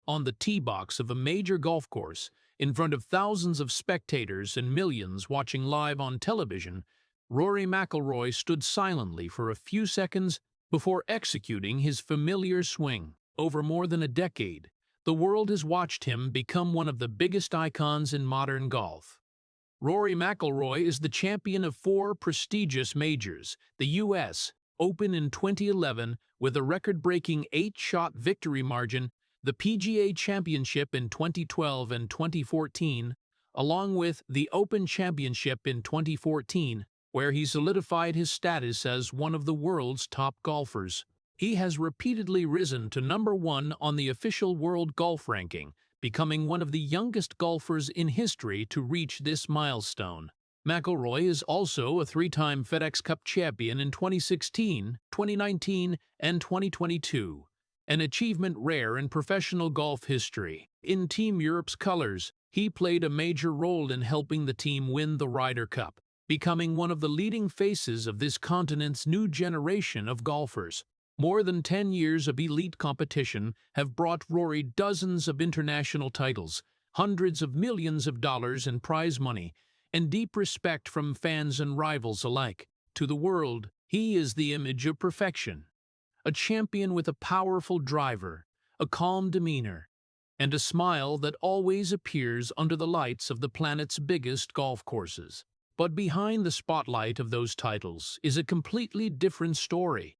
on the tee box of a major golf course, in front of thousands of spectators and millions watching live on television, Rory McIlroy stood silently for a few seconds before executing his familiar swing. Over more than a decade, the world has watched him become one of the biggest icons in modern golf. Rory McIlroy is the champion of 4 prestigious majors: the U.S. Open in 2011 with a record-breaking 8-shot victory margin, the PGA Championship in 2012 and 2014, along with the Open Championship in 2014, where he solidified his status as one of the world's top golfers. He has repeatedly risen to #1 on the official world golf ranking, becoming one of the youngest golfers in history to reach this milestone. McIlroy is also a 3-time FedEx Cup champion in 2016, 2019, and 2022, an achievement rare in professional golf history. In Team Europe's colors, he played a major role in helping the team win the Ryder Cup, becoming one of the leading faces of this continent's new generation of golfers. More than 10 years of elite competition have brought Rory dozens of international titles, hundreds of millions of dollars in prize money, and deep respect from fans and rivals alike. To the world, he is the image of perfection, a champion with a powerful driver, a calm demeanor, and a smile that always appears under the lights of the planet's biggest golf courses. But behind the spotlight of those titles is a completely different story.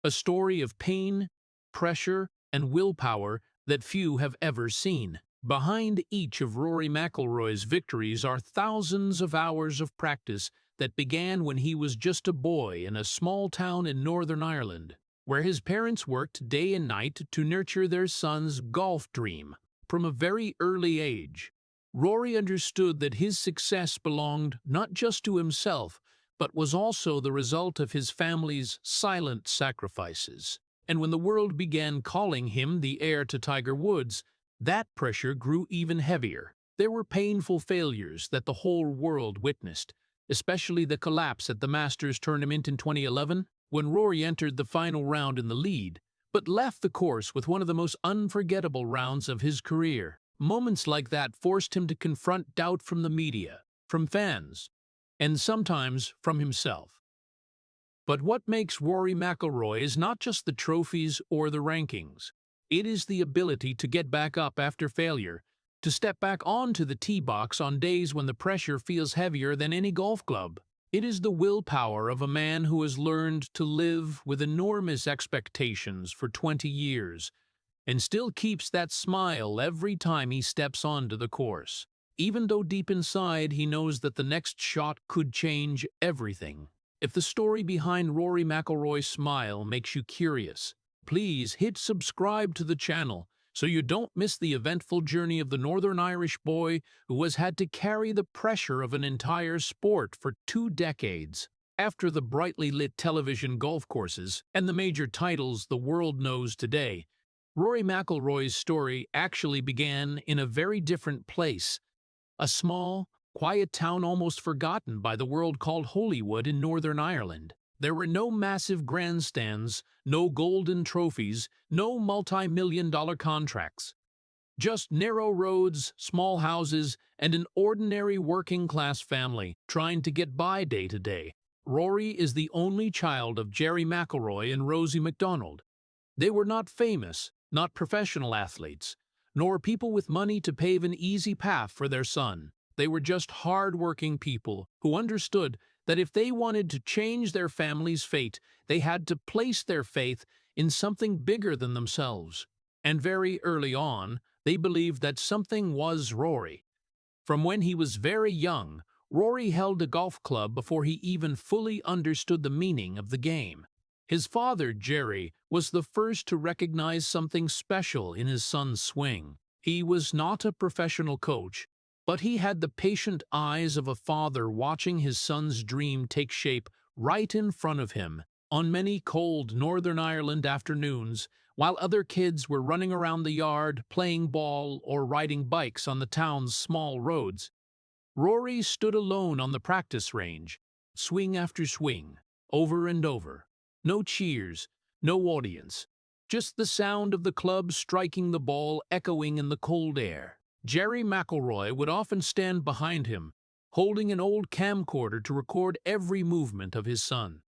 A story of pain, pressure, and willpower that few have ever seen. Behind each of Rory McIlroy's victories are thousands of hours of practice that began when he was just a boy in a small town in Northern Ireland, where his parents worked day and night to nurture their son's golf dream. From a very early age, Rory understood that his success belonged not just to himself, but was also the result of his family's silent sacrifices. And when the world began calling him the heir to Tiger Woods, that pressure grew even heavier. There were painful failures that the whole world witnessed, especially the collapse at the Masters tournament in 2011, when Rory entered the final round in the lead, but left the course with one of the most unforgettable rounds of his career. Moments like that forced him to confront doubt from the media, from fans, and sometimes from himself. But what makes Rory McIlroy is not just the trophies or the rankings. It is the ability to get back up after failure, to step back onto the tee box on days when the pressure feels heavier than any golf club. It is the willpower of a man who has learned to live with enormous expectations for 20 years and still keeps that smile every time he steps onto the course, even though deep inside he knows that the next shot could change everything. If the story behind Rory McIlroy's smile makes you curious, please hit subscribe to the channel so you don't miss the eventful journey of the Northern Irish boy who has had to carry the pressure of an entire sport for 2 decades. After the brightly lit television golf courses and the major titles the world knows today, Rory McIlroy's story actually began in a very different place. A small, quiet town almost forgotten by the world called Holywood in Northern Ireland. There were no massive grandstands, no golden trophies, no multi-million-dollar contracts. Just narrow roads, small houses, and an ordinary working-class family trying to get by day to day. Rory is the only child of Gerry McIlroy and Rosie MacDonald. They were not famous, not professional athletes, nor people with money to pave an easy path for their son. They were just hard-working people who understood that if they wanted to change their family's fate, they had to place their faith in something bigger than themselves. And very early on, they believed that something was Rory. From when he was very young, Rory held a golf club before he even fully understood the meaning of the game. His father, Gerry, was the first to recognize something special in his son's swing. He was not a professional coach, but he had the patient eyes of a father watching his son's dream take shape right in front of him. On many cold Northern Ireland afternoons, while other kids were running around the yard, playing ball, or riding bikes on the town's small roads, Rory stood alone on the practice range, swing after swing, over and over. No cheers, no audience, just the sound of the club striking the ball echoing in the cold air. Jerry McIlroy would often stand behind him, holding an old camcorder to record every movement of his son.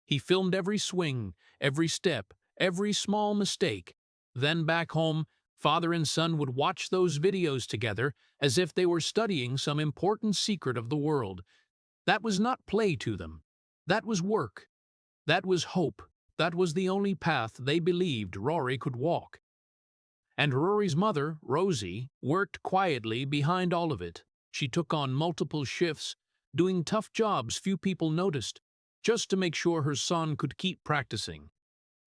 He filmed every swing, every step, every small mistake. Then back home, father and son would watch those videos together as if they were studying some important secret of the world. That was not play to them. That was work. That was hope. That was the only path they believed Rory could walk. And Rory's mother, Rosie, worked quietly behind all of it. She took on multiple shifts, doing tough jobs few people noticed, just to make sure her son could keep practicing,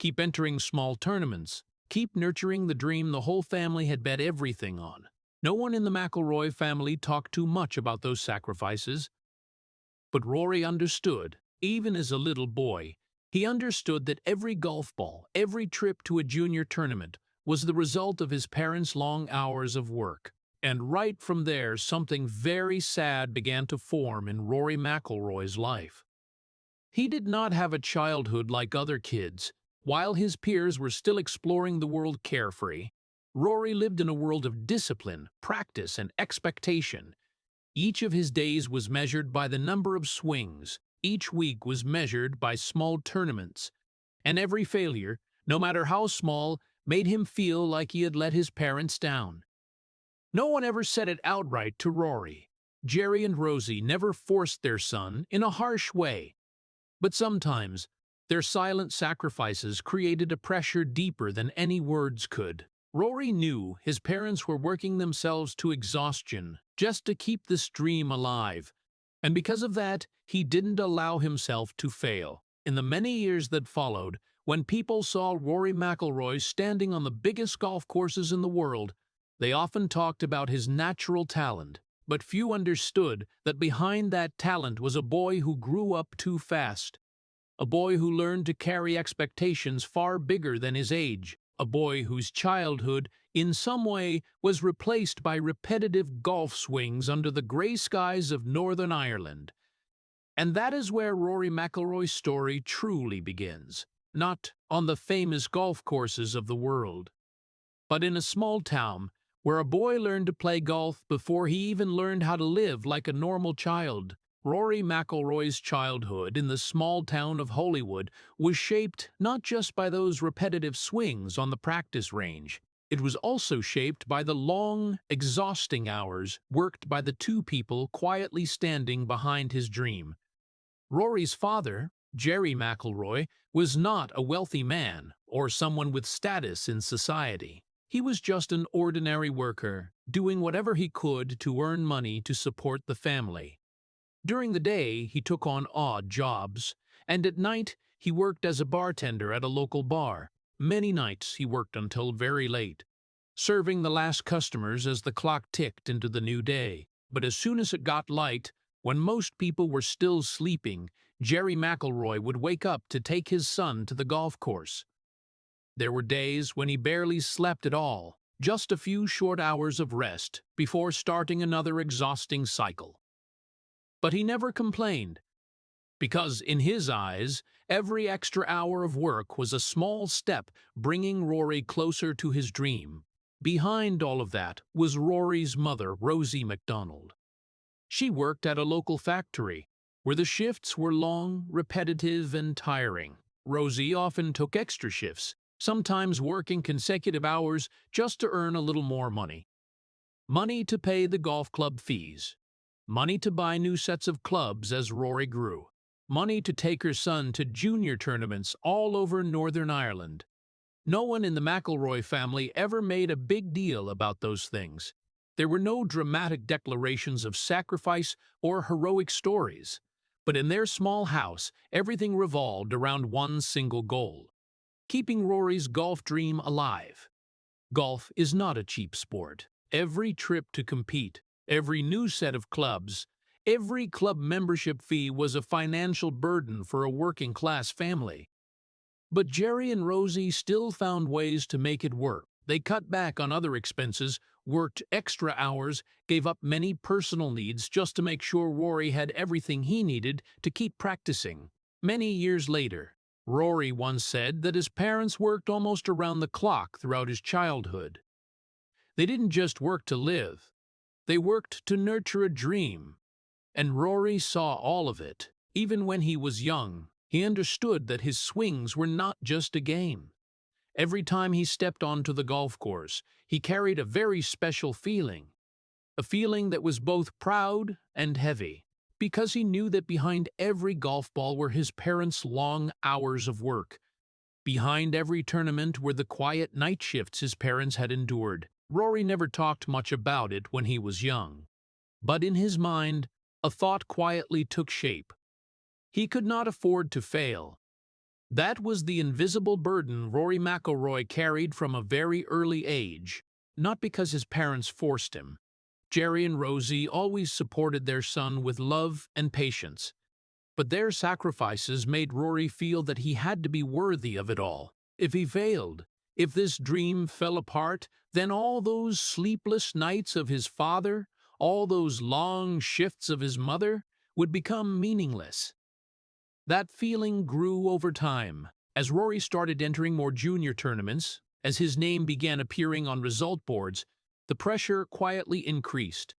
keep entering small tournaments, keep nurturing the dream the whole family had bet everything on. No one in the McIlroy family talked too much about those sacrifices. But Rory understood, even as a little boy. He understood that every golf ball, every trip to a junior tournament, was the result of his parents' long hours of work. And right from there, something very sad began to form in Rory McIlroy's life. He did not have a childhood like other kids. While his peers were still exploring the world carefree, Rory lived in a world of discipline, practice, and expectation. Each of his days was measured by the number of swings. Each week was measured by small tournaments. And every failure, no matter how small, made him feel like he had let his parents down. No one ever said it outright to Rory. Jerry and Rosie never forced their son in a harsh way. But sometimes, their silent sacrifices created a pressure deeper than any words could. Rory knew his parents were working themselves to exhaustion just to keep this dream alive, and because of that, he didn't allow himself to fail. In the many years that followed, when people saw Rory McIlroy standing on the biggest golf courses in the world, they often talked about his natural talent, but few understood that behind that talent was a boy who grew up too fast. A boy who learned to carry expectations far bigger than his age. A boy whose childhood, in some way, was replaced by repetitive golf swings under the grey skies of Northern Ireland. And that is where Rory McIlroy's story truly begins. Not on the famous golf courses of the world, but in a small town where a boy learned to play golf before he even learned how to live like a normal child. Rory McIlroy's childhood in the small town of Hollywood was shaped not just by those repetitive swings on the practice range. It was also shaped by the long, exhausting hours worked by the two people quietly standing behind his dream. Rory's father, Jerry McIlroy, was not a wealthy man or someone with status in society. He was just an ordinary worker, doing whatever he could to earn money to support the family. During the day, he took on odd jobs, and at night, he worked as a bartender at a local bar. Many nights he worked until very late, serving the last customers as the clock ticked into the new day. But as soon as it got light, when most people were still sleeping, Jerry McIlroy would wake up to take his son to the golf course. There were days when he barely slept at all, just a few short hours of rest before starting another exhausting cycle. But he never complained, because in his eyes, every extra hour of work was a small step bringing Rory closer to his dream. Behind all of that was Rory's mother, Rosie McDonald. She worked at a local factory, where the shifts were long, repetitive, and tiring. Rosie often took extra shifts, sometimes working consecutive hours just to earn a little more money. Money to pay the golf club fees. Money to buy new sets of clubs as Rory grew. Money to take her son to junior tournaments all over Northern Ireland. No one in the McIlroy family ever made a big deal about those things. There were no dramatic declarations of sacrifice or heroic stories. But in their small house, everything revolved around one single goal: keeping Rory's golf dream alive. Golf is not a cheap sport. Every trip to compete, every new set of clubs, every club membership fee was a financial burden for a working-class family. But Jerry and Rosie still found ways to make it work. They cut back on other expenses, worked extra hours, gave up many personal needs just to make sure Rory had everything he needed to keep practicing. Many years later, Rory once said that his parents worked almost around the clock throughout his childhood. They didn't just work to live, they worked to nurture a dream. And Rory saw all of it. Even when he was young, he understood that his swings were not just a game. Every time he stepped onto the golf course, he carried a very special feeling. A feeling that was both proud and heavy, because he knew that behind every golf ball were his parents' long hours of work. Behind every tournament were the quiet night shifts his parents had endured. Rory never talked much about it when he was young. But in his mind, a thought quietly took shape. He could not afford to fail. That was the invisible burden Rory McIlroy carried from a very early age, not because his parents forced him. Jerry and Rosie always supported their son with love and patience, but their sacrifices made Rory feel that he had to be worthy of it all. If he failed, if this dream fell apart, then all those sleepless nights of his father, all those long shifts of his mother, would become meaningless. That feeling grew over time. As Rory started entering more junior tournaments, as his name began appearing on result boards, the pressure quietly increased.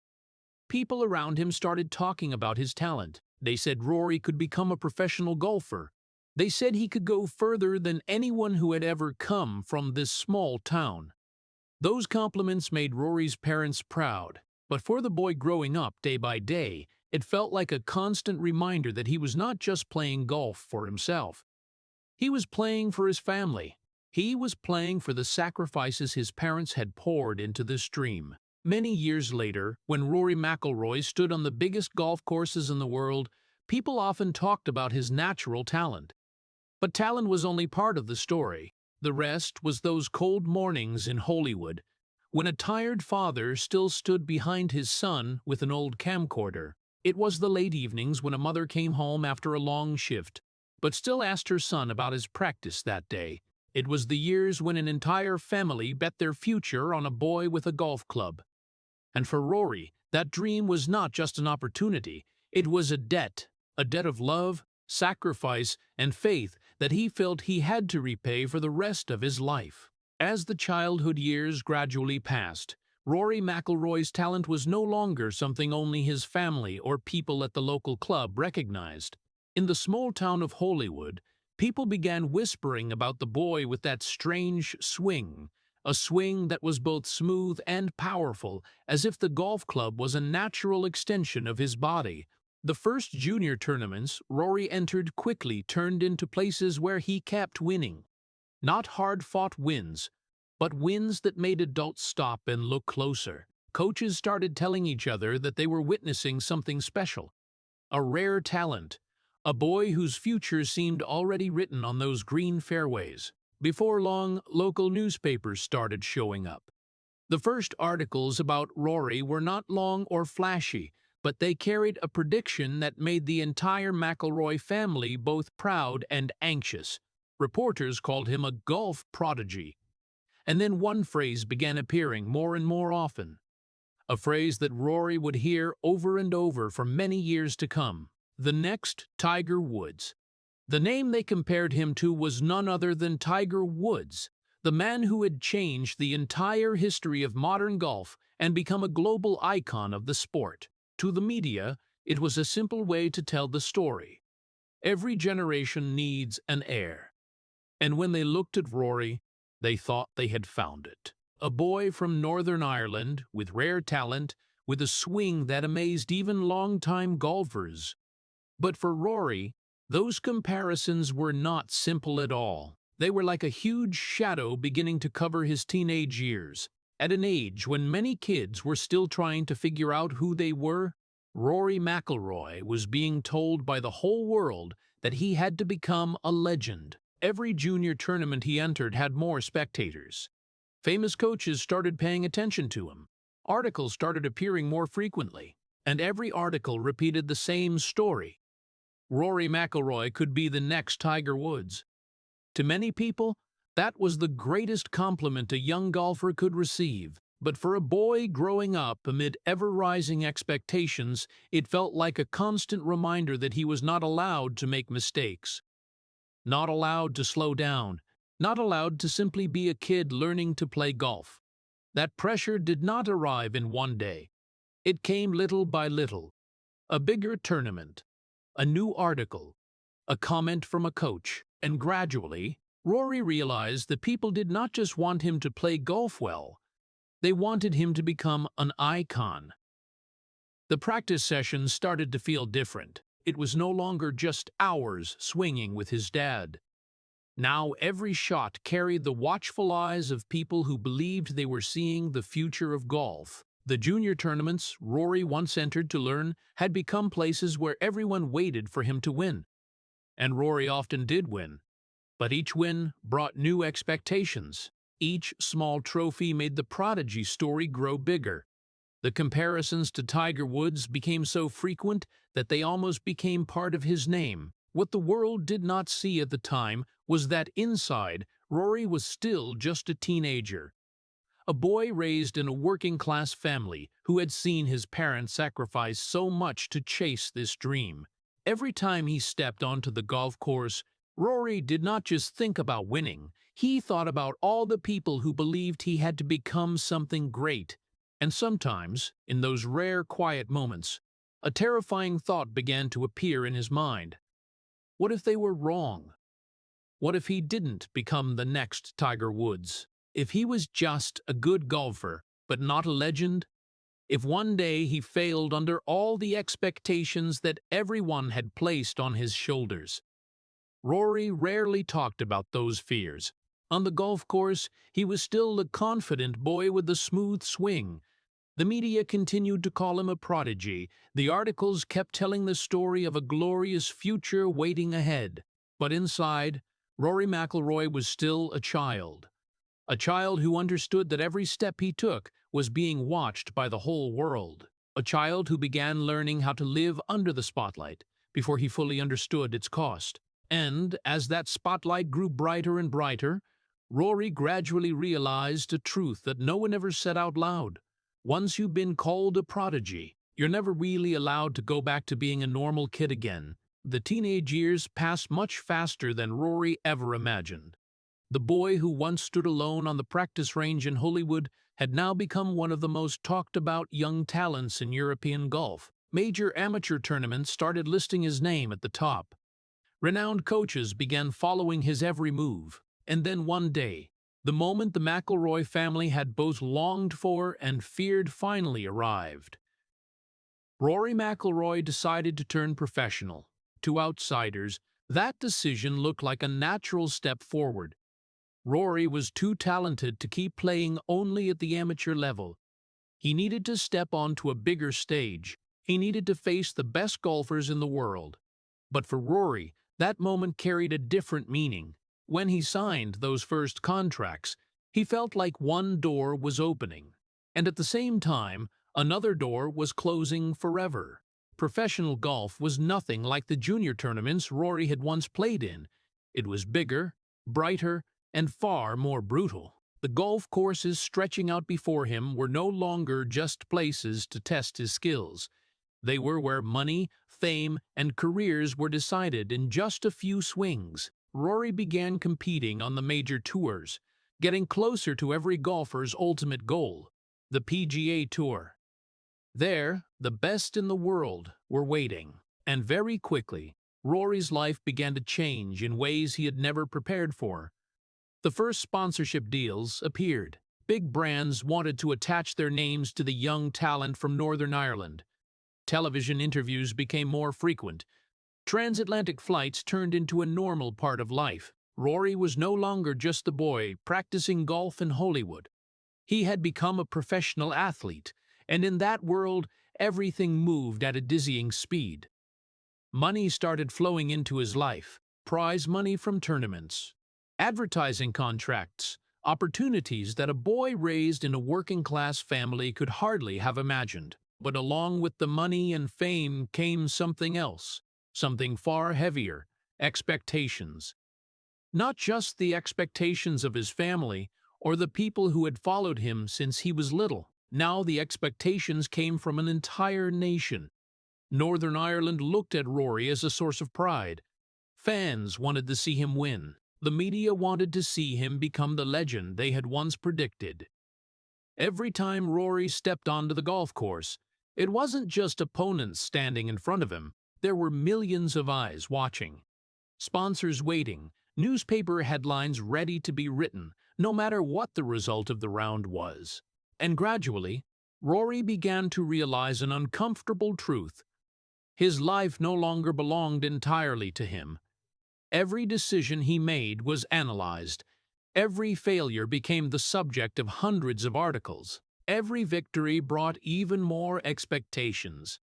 People around him started talking about his talent. They said Rory could become a professional golfer. They said he could go further than anyone who had ever come from this small town. Those compliments made Rory's parents proud, but for the boy growing up day by day, it felt like a constant reminder that he was not just playing golf for himself. He was playing for his family. He was playing for the sacrifices his parents had poured into this dream. Many years later, when Rory McIlroy stood on the biggest golf courses in the world, people often talked about his natural talent. But talent was only part of the story. The rest was those cold mornings in Hollywood, when a tired father still stood behind his son with an old camcorder. It was the late evenings when a mother came home after a long shift, but still asked her son about his practice that day. It was the years when an entire family bet their future on a boy with a golf club. And for Rory, that dream was not just an opportunity, it was a debt of love, sacrifice, and faith that he felt he had to repay for the rest of his life. As the childhood years gradually passed, Rory McIlroy's talent was no longer something only his family or people at the local club recognized. In the small town of Hollywood, people began whispering about the boy with that strange swing, a swing that was both smooth and powerful, as if the golf club was a natural extension of his body. The first junior tournaments Rory entered quickly turned into places where he kept winning. Not hard-fought wins, but wins that made adults stop and look closer. Coaches started telling each other that they were witnessing something special, a rare talent, a boy whose future seemed already written on those green fairways. Before long, local newspapers started showing up. The first articles about Rory were not long or flashy, but they carried a prediction that made the entire McIlroy family both proud and anxious. Reporters called him a golf prodigy. And then one phrase began appearing more and more often, a phrase that Rory would hear over and over for many years to come: the next Tiger Woods. The name they compared him to was none other than Tiger Woods, the man who had changed the entire history of modern golf and become a global icon of the sport. To the media, it was a simple way to tell the story. Every generation needs an heir. And when they looked at Rory, they thought they had found it. A boy from Northern Ireland, with rare talent, with a swing that amazed even long-time golfers. But for Rory, those comparisons were not simple at all. They were like a huge shadow beginning to cover his teenage years. At an age when many kids were still trying to figure out who they were, Rory McIlroy was being told by the whole world that he had to become a legend. Every junior tournament he entered had more spectators. Famous coaches started paying attention to him. Articles started appearing more frequently, and every article repeated the same story. Rory McIlroy could be the next Tiger Woods. To many people, that was the greatest compliment a young golfer could receive. But for a boy growing up amid ever-rising expectations, it felt like a constant reminder that he was not allowed to make mistakes. not allowed to slow down, not allowed to simply be a kid learning to play golf. That pressure did not arrive in one day. It came little by little. A bigger tournament, a new article, a comment from a coach, and gradually, Rory realized that people did not just want him to play golf well, they wanted him to become an icon. The practice sessions started to feel different. It was no longer just hours swinging with his dad. Now every shot carried the watchful eyes of people who believed they were seeing the future of golf. The junior tournaments Rory once entered to learn had become places where everyone waited for him to win. And Rory often did win. But each win brought new expectations. Each small trophy made the prodigy story grow bigger. The comparisons to Tiger Woods became so frequent that they almost became part of his name. What the world did not see at the time was that inside, Rory was still just a teenager. A boy raised in a working-class family who had seen his parents sacrifice so much to chase this dream. Every time he stepped onto the golf course, Rory did not just think about winning. He thought about all the people who believed he had to become something great. And sometimes, in those rare quiet moments, a terrifying thought began to appear in his mind. What if they were wrong? What if he didn't become the next Tiger Woods? If he was just a good golfer, but not a legend? If one day he failed under all the expectations that everyone had placed on his shoulders? Rory rarely talked about those fears. On the golf course, he was still the confident boy with the smooth swing. The media continued to call him a prodigy. The articles kept telling the story of a glorious future waiting ahead. But inside, Rory McIlroy was still a child. A child who understood that every step he took was being watched by the whole world. A child who began learning how to live under the spotlight before he fully understood its cost. And as that spotlight grew brighter and brighter, Rory gradually realized a truth that no one ever said out loud. Once you've been called a prodigy, you're never really allowed to go back to being a normal kid again. The teenage years passed much faster than Rory ever imagined. The boy who once stood alone on the practice range in Hollywood had now become one of the most talked-about young talents in European golf. Major amateur tournaments started listing his name at the top. Renowned coaches began following his every move. And then one day, the moment the McIlroy family had both longed for and feared finally arrived. Rory McIlroy decided to turn professional. To outsiders, that decision looked like a natural step forward. Rory was too talented to keep playing only at the amateur level. He needed to step onto a bigger stage. He needed to face the best golfers in the world. But for Rory, that moment carried a different meaning. When he signed those first contracts, he felt like one door was opening, and at the same time, another door was closing forever. Professional golf was nothing like the junior tournaments Rory had once played in. It was bigger, brighter, and far more brutal. The golf courses stretching out before him were no longer just places to test his skills. They were where money, fame, and careers were decided in just a few swings. Rory began competing on the major tours, getting closer to every golfer's ultimate goal, the PGA Tour. There, the best in the world were waiting, and very quickly, Rory's life began to change in ways he had never prepared for. The first sponsorship deals appeared. Big brands wanted to attach their names to the young talent from Northern Ireland. Television interviews became more frequent. Transatlantic flights turned into a normal part of life. Rory was no longer just the boy practicing golf in Hollywood. He had become a professional athlete, and in that world, everything moved at a dizzying speed. Money started flowing into his life, prize money from tournaments, advertising contracts, opportunities that a boy raised in a working-class family could hardly have imagined. But along with the money and fame came something else. Something far heavier, expectations. Not just the expectations of his family or the people who had followed him since he was little. Now the expectations came from an entire nation. Northern Ireland looked at Rory as a source of pride. Fans wanted to see him win. The media wanted to see him become the legend they had once predicted. Every time Rory stepped onto the golf course, it wasn't just opponents standing in front of him. There were millions of eyes watching, sponsors waiting, newspaper headlines ready to be written, no matter what the result of the round was. And gradually, Rory began to realize an uncomfortable truth. His life no longer belonged entirely to him. Every decision he made was analyzed. Every failure became the subject of hundreds of articles. Every victory brought even more expectations.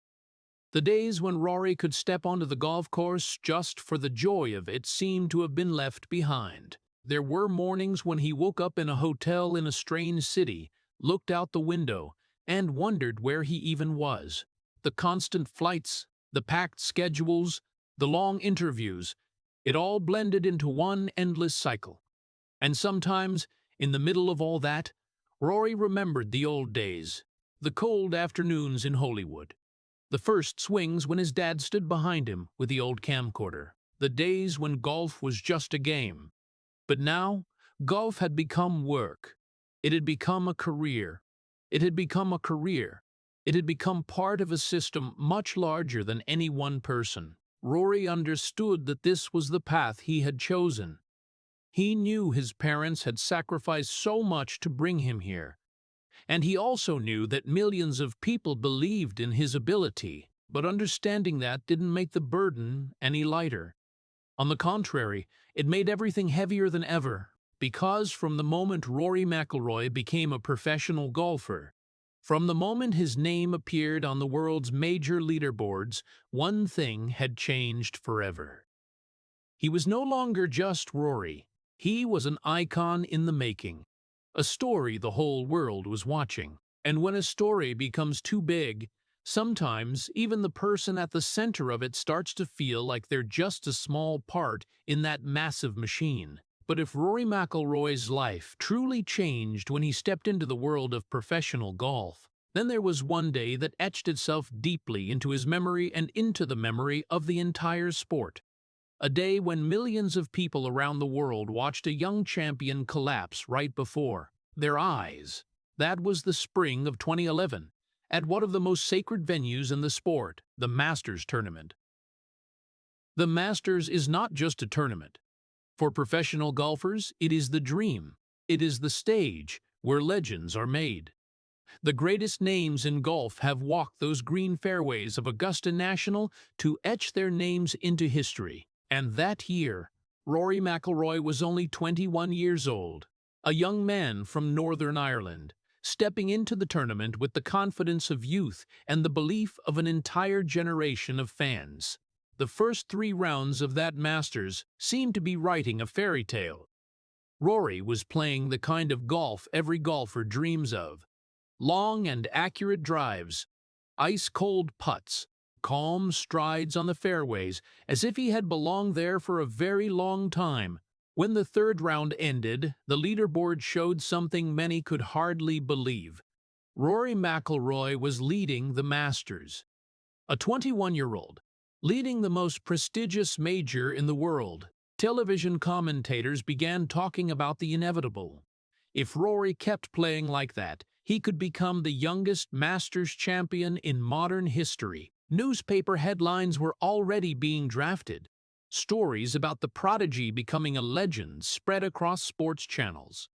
The days when Rory could step onto the golf course just for the joy of it seemed to have been left behind. There were mornings when he woke up in a hotel in a strange city, looked out the window, and wondered where he even was. The constant flights, the packed schedules, the long interviews, it all blended into one endless cycle. And sometimes, in the middle of all that, Rory remembered the old days, the cold afternoons in Hollywood, the first swings when his dad stood behind him with the old camcorder, the days when golf was just a game. But now, golf had become work. It had become a career. It had become a career. It had become part of a system much larger than any one person. Rory understood that this was the path he had chosen. He knew his parents had sacrificed so much to bring him here. And he also knew that millions of people believed in his ability, but understanding that didn't make the burden any lighter. On the contrary, it made everything heavier than ever, because from the moment Rory McIlroy became a professional golfer, from the moment his name appeared on the world's major leaderboards, one thing had changed forever. He was no longer just Rory. He was an icon in the making, a story the whole world was watching. And when a story becomes too big, sometimes even the person at the center of it starts to feel like they're just a small part in that massive machine. But if Rory McIlroy's life truly changed when he stepped into the world of professional golf, then there was one day that etched itself deeply into his memory and into the memory of the entire sport. A day when millions of people around the world watched a young champion collapse right before their eyes. That was the spring of 2011, at one of the most sacred venues in the sport, the Masters tournament. The Masters is not just a tournament. For professional golfers, it is the dream. It is the stage where legends are made. The greatest names in golf have walked those green fairways of Augusta National to etch their names into history. And that year, Rory McIlroy was only 21 years old, a young man from Northern Ireland, stepping into the tournament with the confidence of youth and the belief of an entire generation of fans. The first 3 rounds of that Masters seemed to be writing a fairy tale. Rory was playing the kind of golf every golfer dreams of. Long and accurate drives, ice-cold putts, calm strides on the fairways, as if he had belonged there for a very long time. When the 3rd round ended, the leaderboard showed something many could hardly believe. Rory McIlroy was leading the Masters. A 21-year-old, leading the most prestigious major in the world. Television commentators began talking about the inevitable. If Rory kept playing like that, he could become the youngest Masters champion in modern history. Newspaper headlines were already being drafted. Stories about the prodigy becoming a legend spread across sports channels.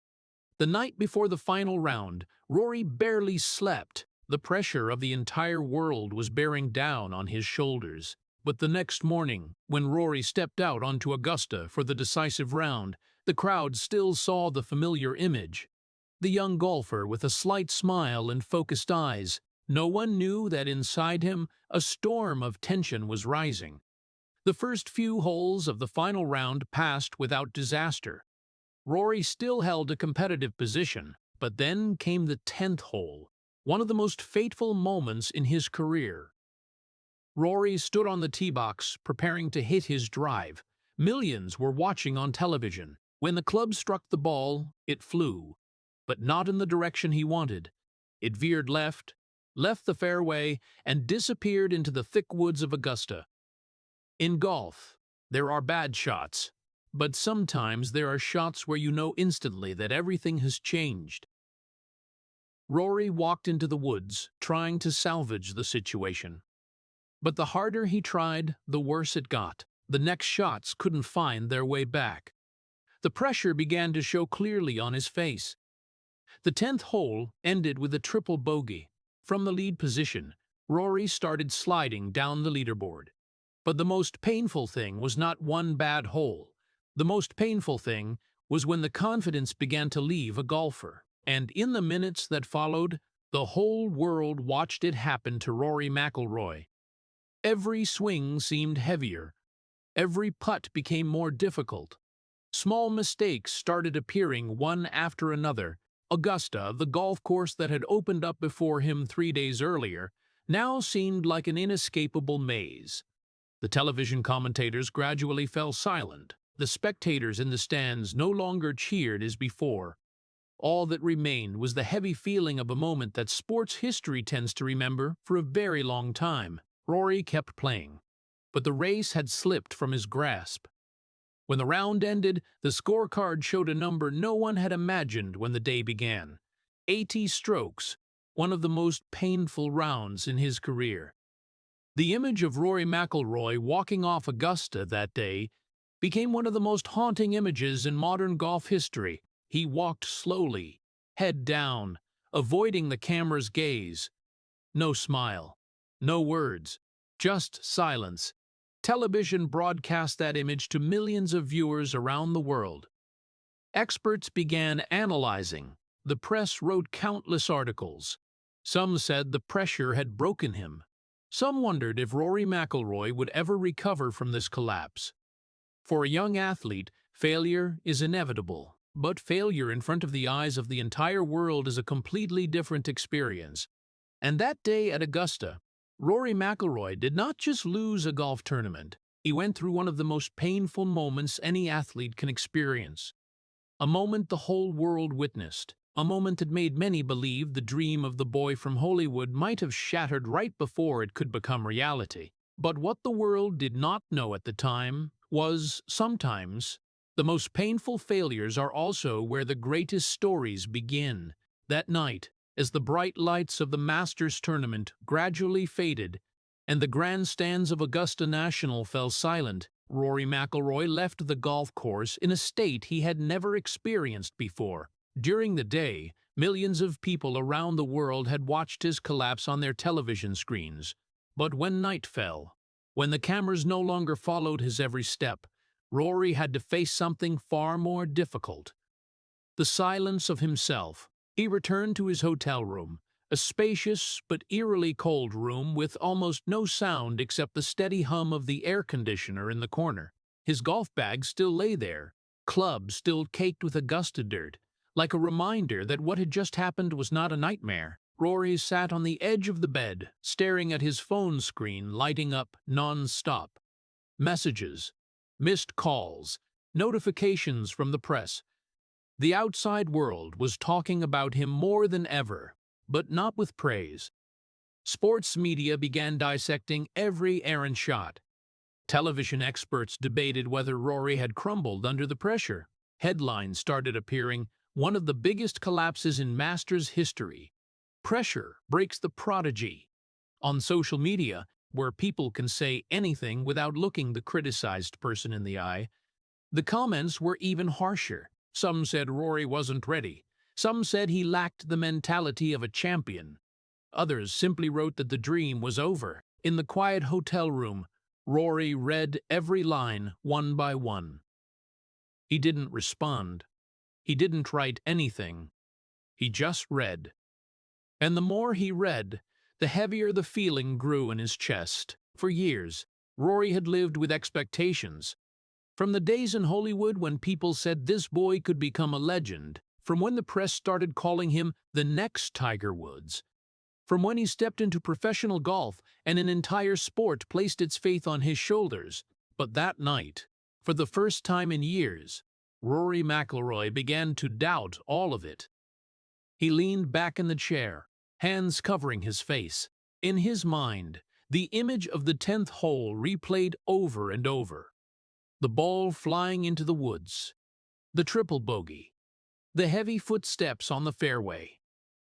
The night before the final round, Rory barely slept. The pressure of the entire world was bearing down on his shoulders. But the next morning, when Rory stepped out onto Augusta for the decisive round, the crowd still saw the familiar image. The young golfer with a slight smile and focused eyes. No one knew that inside him a storm of tension was rising. The first few holes of the final round passed without disaster. Rory still held a competitive position, but then came the 10th hole, one of the most fateful moments in his career. Rory stood on the tee box, preparing to hit his drive. Millions were watching on television. When the club struck the ball, it flew, but not in the direction he wanted. It veered left the fairway, and disappeared into the thick woods of Augusta. In golf, There are bad shots, but sometimes there are shots where you know instantly that everything has changed. Rory walked into the woods, trying to salvage the situation. But the harder he tried, the worse it got. The next shots couldn't find their way back. The pressure began to show clearly on his face. The 10th hole ended with a triple bogey. From the lead position, Rory started sliding down the leaderboard. But the most painful thing was not one bad hole. The most painful thing was when the confidence began to leave a golfer. And in the minutes that followed, the whole world watched it happen to Rory McIlroy. Every swing seemed heavier. Every putt became more difficult. Small mistakes started appearing one after another. Augusta, the golf course that had opened up before him 3 days earlier, now seemed like an inescapable maze. The television commentators gradually fell silent. The spectators in the stands no longer cheered as before. All that remained was the heavy feeling of a moment that sports history tends to remember for a very long time. Rory kept playing, but the race had slipped from his grasp. When the round ended, the scorecard showed a number no one had imagined when the day began. 80 strokes, one of the most painful rounds in his career. The image of Rory McIlroy walking off Augusta that day became one of the most haunting images in modern golf history. He walked slowly, head down, avoiding the camera's gaze. No smile, no words, just silence. Television broadcast that image to millions of viewers around the world. Experts began analyzing. The press wrote countless articles. Some said the pressure had broken him. Some wondered if Rory McIlroy would ever recover from this collapse. For a young athlete, failure is inevitable, but failure in front of the eyes of the entire world is a completely different experience. And that day at Augusta, Rory McIlroy did not just lose a golf tournament. He went through one of the most painful moments any athlete can experience. A moment the whole world witnessed. A moment that made many believe the dream of the boy from Hollywood might have shattered right before it could become reality. But what the world did not know at the time was, sometimes, the most painful failures are also where the greatest stories begin. That night, as the bright lights of the Masters tournament gradually faded and the grandstands of Augusta National fell silent, Rory McIlroy left the golf course in a state he had never experienced before. During the day, millions of people around the world had watched his collapse on their television screens. But when night fell, when the cameras no longer followed his every step, Rory had to face something far more difficult. The silence of himself. He returned to his hotel room, a spacious but eerily cold room with almost no sound except the steady hum of the air conditioner in the corner. His golf bag still lay there, clubs still caked with Augusta dirt, like a reminder that what had just happened was not a nightmare. Rory sat on the edge of the bed, staring at his phone screen lighting up non-stop. Messages, missed calls, notifications from the press. The outside world was talking about him more than ever, but not with praise. Sports media began dissecting every errant shot. Television experts debated whether Rory had crumbled under the pressure. Headlines started appearing, one of the biggest collapses in Masters history. Pressure breaks the prodigy. On social media, where people can say anything without looking the criticized person in the eye, the comments were even harsher. Some said Rory wasn't ready. Some said he lacked the mentality of a champion. Others simply wrote that the dream was over. In the quiet hotel room, Rory read every line one by one. He didn't respond. He didn't write anything. He just read. And the more he read, the heavier the feeling grew in his chest. For years, Rory had lived with expectations. From the days in Hollywood when people said this boy could become a legend, from when the press started calling him the next Tiger Woods, from when he stepped into professional golf and an entire sport placed its faith on his shoulders. But that night, for the first time in years, Rory McIlroy began to doubt all of it. He leaned back in the chair, hands covering his face. In his mind, the image of the 10th hole replayed over and over. the ball flying into the woods, the triple bogey, the heavy footsteps on the fairway,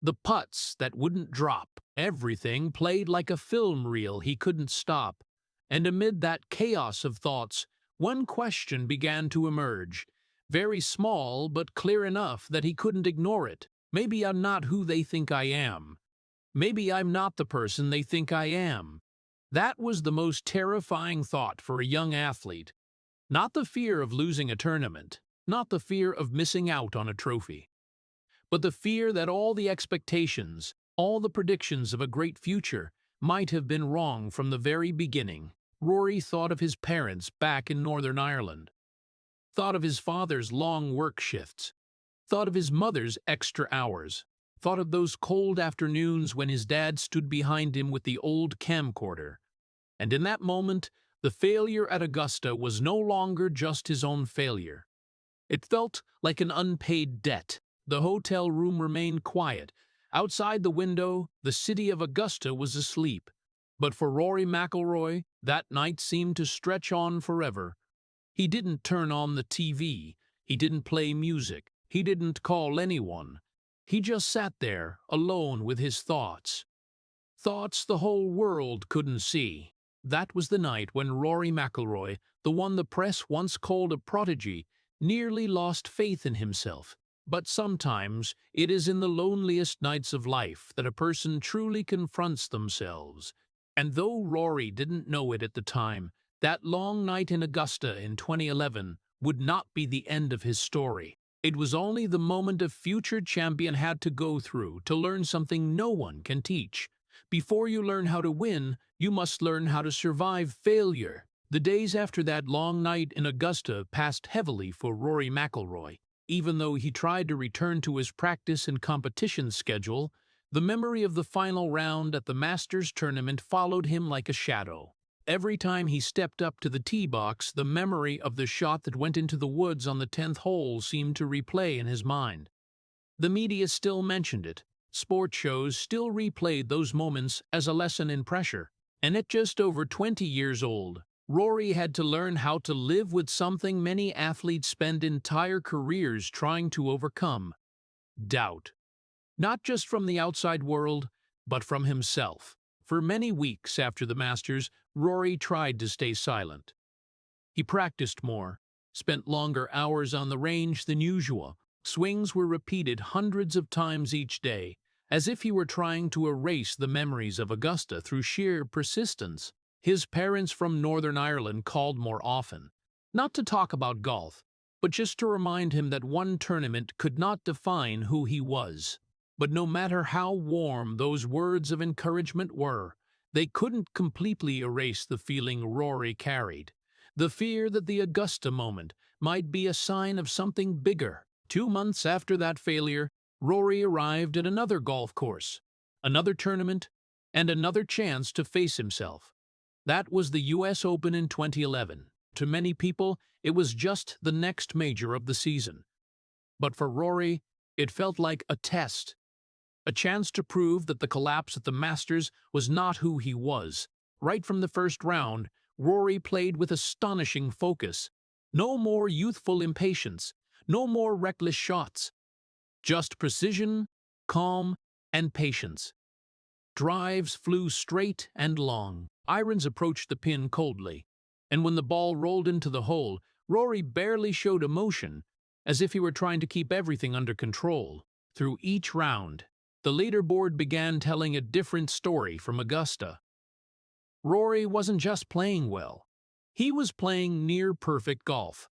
the putts that wouldn't drop. Everything played like a film reel he couldn't stop. And amid that chaos of thoughts, one question began to emerge, very small but clear enough that he couldn't ignore it. Maybe I'm not who they think I am. Maybe I'm not the person they think I am. That was the most terrifying thought for a young athlete. Not the fear of losing a tournament, not the fear of missing out on a trophy, but the fear that all the expectations, all the predictions of a great future might have been wrong from the very beginning. Rory thought of his parents back in Northern Ireland, thought of his father's long work shifts, thought of his mother's extra hours, thought of those cold afternoons when his dad stood behind him with the old camcorder. And in that moment, the failure at Augusta was no longer just his own failure. It felt like an unpaid debt. The hotel room remained quiet. Outside the window, the city of Augusta was asleep. But for Rory McIlroy, that night seemed to stretch on forever. He didn't turn on the TV. He didn't play music. He didn't call anyone. He just sat there, alone with his thoughts. Thoughts the whole world couldn't see. That was the night when Rory McIlroy, the one the press once called a prodigy, nearly lost faith in himself. But sometimes it is in the loneliest nights of life that a person truly confronts themselves. And though Rory didn't know it at the time, that long night in Augusta in 2011 would not be the end of his story. It was only the moment a future champion had to go through to learn something no one can teach. Before you learn how to win, you must learn how to survive failure. The days after that long night in Augusta passed heavily for Rory McIlroy. Even though he tried to return to his practice and competition schedule, the memory of the final round at the Masters tournament followed him like a shadow. Every time he stepped up to the tee box, the memory of the shot that went into the woods on the 10th hole seemed to replay in his mind. The media still mentioned it. Sports shows still replayed those moments as a lesson in pressure. And at just over 20 years old, Rory had to learn how to live with something many athletes spend entire careers trying to overcome: doubt. Not just from the outside world, but from himself. For many weeks after the Masters, Rory tried to stay silent. He practiced more, spent longer hours on the range than usual. Swings were repeated hundreds of times each day, as if he were trying to erase the memories of Augusta through sheer persistence. His parents from Northern Ireland called more often, not to talk about golf, but just to remind him that one tournament could not define who he was. But no matter how warm those words of encouragement were, they couldn't completely erase the feeling Rory carried, the fear that the Augusta moment might be a sign of something bigger. 2 months after that failure, Rory arrived at another golf course, another tournament, and another chance to face himself. That was the U.S. Open in 2011. To many people, it was just the next major of the season. But for Rory, it felt like a test, a chance to prove that the collapse at the Masters was not who he was. Right from the first round, Rory played with astonishing focus. No more youthful impatience, no more reckless shots. Just precision, calm, and patience. Drives flew straight and long. Irons approached the pin coldly, and when the ball rolled into the hole, Rory barely showed emotion, as if he were trying to keep everything under control. Through each round, the leaderboard began telling a different story from Augusta. Rory wasn't just playing well. He was playing near-perfect golf.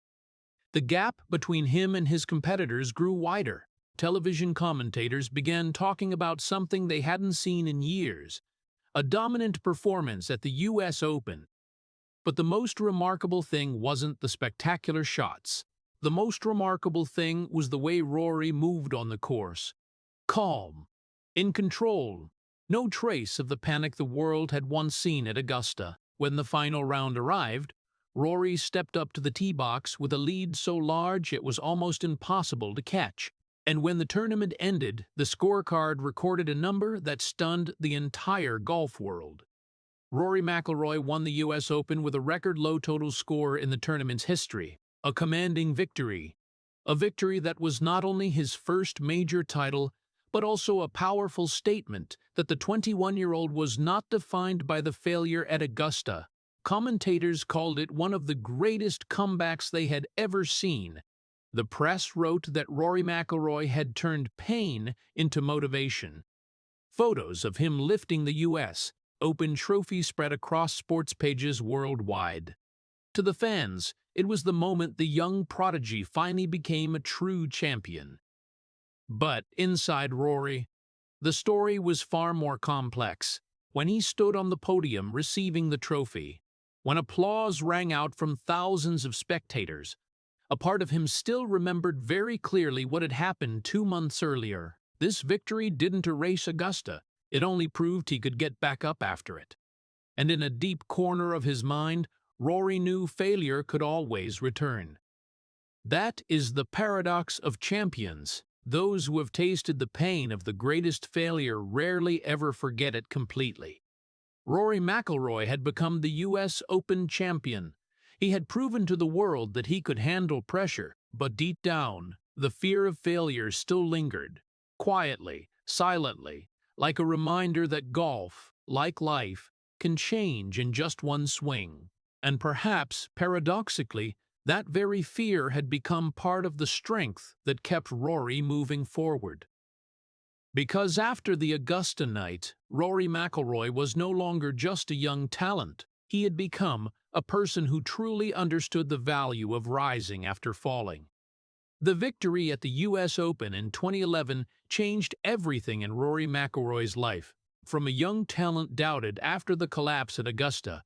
The gap between him and his competitors grew wider. Television commentators began talking about something they hadn't seen in years: a dominant performance at the U.S. Open. But the most remarkable thing wasn't the spectacular shots. The most remarkable thing was the way Rory moved on the course. Calm, in control, no trace of the panic the world had once seen at Augusta. When the final round arrived, Rory stepped up to the tee box with a lead so large it was almost impossible to catch. And when the tournament ended, the scorecard recorded a number that stunned the entire golf world. Rory McIlroy won the U.S. Open with a record-low total score in the tournament's history, a commanding victory. A victory that was not only his first major title, but also a powerful statement that the 21-year-old was not defined by the failure at Augusta. Commentators called it one of the greatest comebacks they had ever seen. The press wrote that Rory McIlroy had turned pain into motivation. Photos of him lifting the U.S. Open trophy spread across sports pages worldwide. To the fans, it was the moment the young prodigy finally became a true champion. But inside Rory, the story was far more complex. When he stood on the podium receiving the trophy, when applause rang out from thousands of spectators, a part of him still remembered very clearly what had happened 2 months earlier. This victory didn't erase Augusta. It only proved he could get back up after it. And in a deep corner of his mind, Rory knew failure could always return. That is the paradox of champions. Those who have tasted the pain of the greatest failure rarely ever forget it completely. Rory McIlroy had become the U.S. Open champion. He had proven to the world that he could handle pressure, but deep down, the fear of failure still lingered. Quietly, silently, like a reminder that golf, like life, can change in just one swing. And perhaps, paradoxically, that very fear had become part of the strength that kept Rory moving forward. Because after the Augusta night, Rory McIlroy was no longer just a young talent. He had become a person who truly understood the value of rising after falling. The victory at the U.S. Open in 2011 changed everything in Rory McIlroy's life. From a young talent doubted after the collapse at Augusta,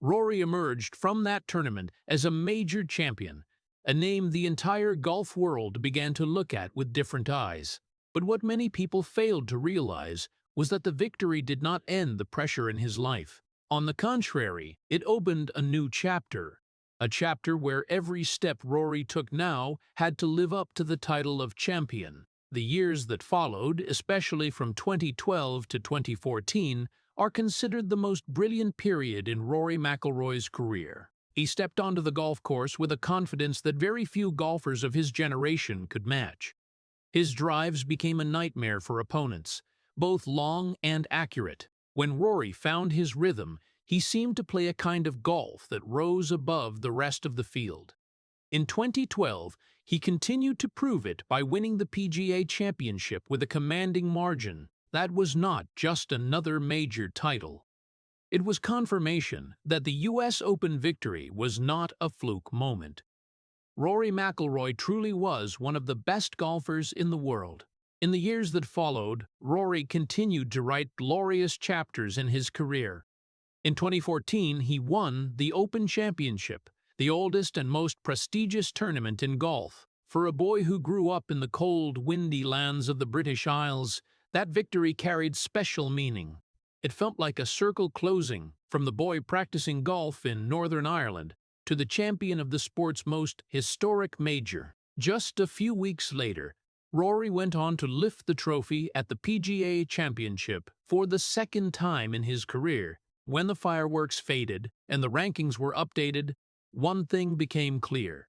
Rory emerged from that tournament as a major champion, a name the entire golf world began to look at with different eyes. But what many people failed to realize was that the victory did not end the pressure in his life. On the contrary, it opened a new chapter. A chapter where every step Rory took now had to live up to the title of champion. The years that followed, especially from 2012 to 2014, are considered the most brilliant period in Rory McIlroy's career. He stepped onto the golf course with a confidence that very few golfers of his generation could match. His drives became a nightmare for opponents, both long and accurate. When Rory found his rhythm, he seemed to play a kind of golf that rose above the rest of the field. In 2012, he continued to prove it by winning the PGA Championship with a commanding margin. That was not just another major title. It was confirmation that the U.S. Open victory was not a fluke moment. Rory McIlroy truly was one of the best golfers in the world. In the years that followed, Rory continued to write glorious chapters in his career. In 2014, he won the Open Championship, the oldest and most prestigious tournament in golf. For a boy who grew up in the cold, windy lands of the British Isles, that victory carried special meaning. It felt like a circle closing, from the boy practicing golf in Northern Ireland to the champion of the sport's most historic major. Just a few weeks later, Rory went on to lift the trophy at the PGA Championship for the second time in his career. When the fireworks faded and the rankings were updated, one thing became clear.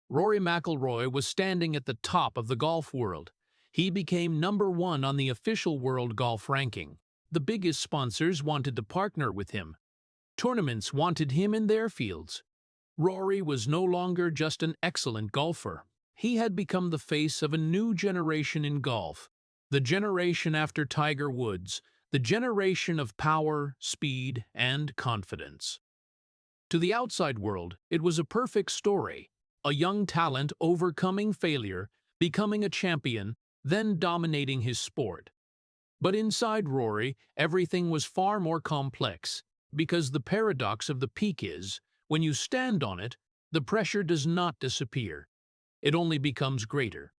Rory McIlroy was standing at the top of the golf world. He became #1 on the official world golf ranking. The biggest sponsors wanted to partner with him. Tournaments wanted him in their fields. Rory was no longer just an excellent golfer. He had become the face of a new generation in golf, the generation after Tiger Woods, the generation of power, speed, and confidence. To the outside world, it was a perfect story. A young talent overcoming failure, becoming a champion, then dominating his sport. But inside Rory, everything was far more complex, because the paradox of the peak is, when you stand on it, the pressure does not disappear. It only becomes greater.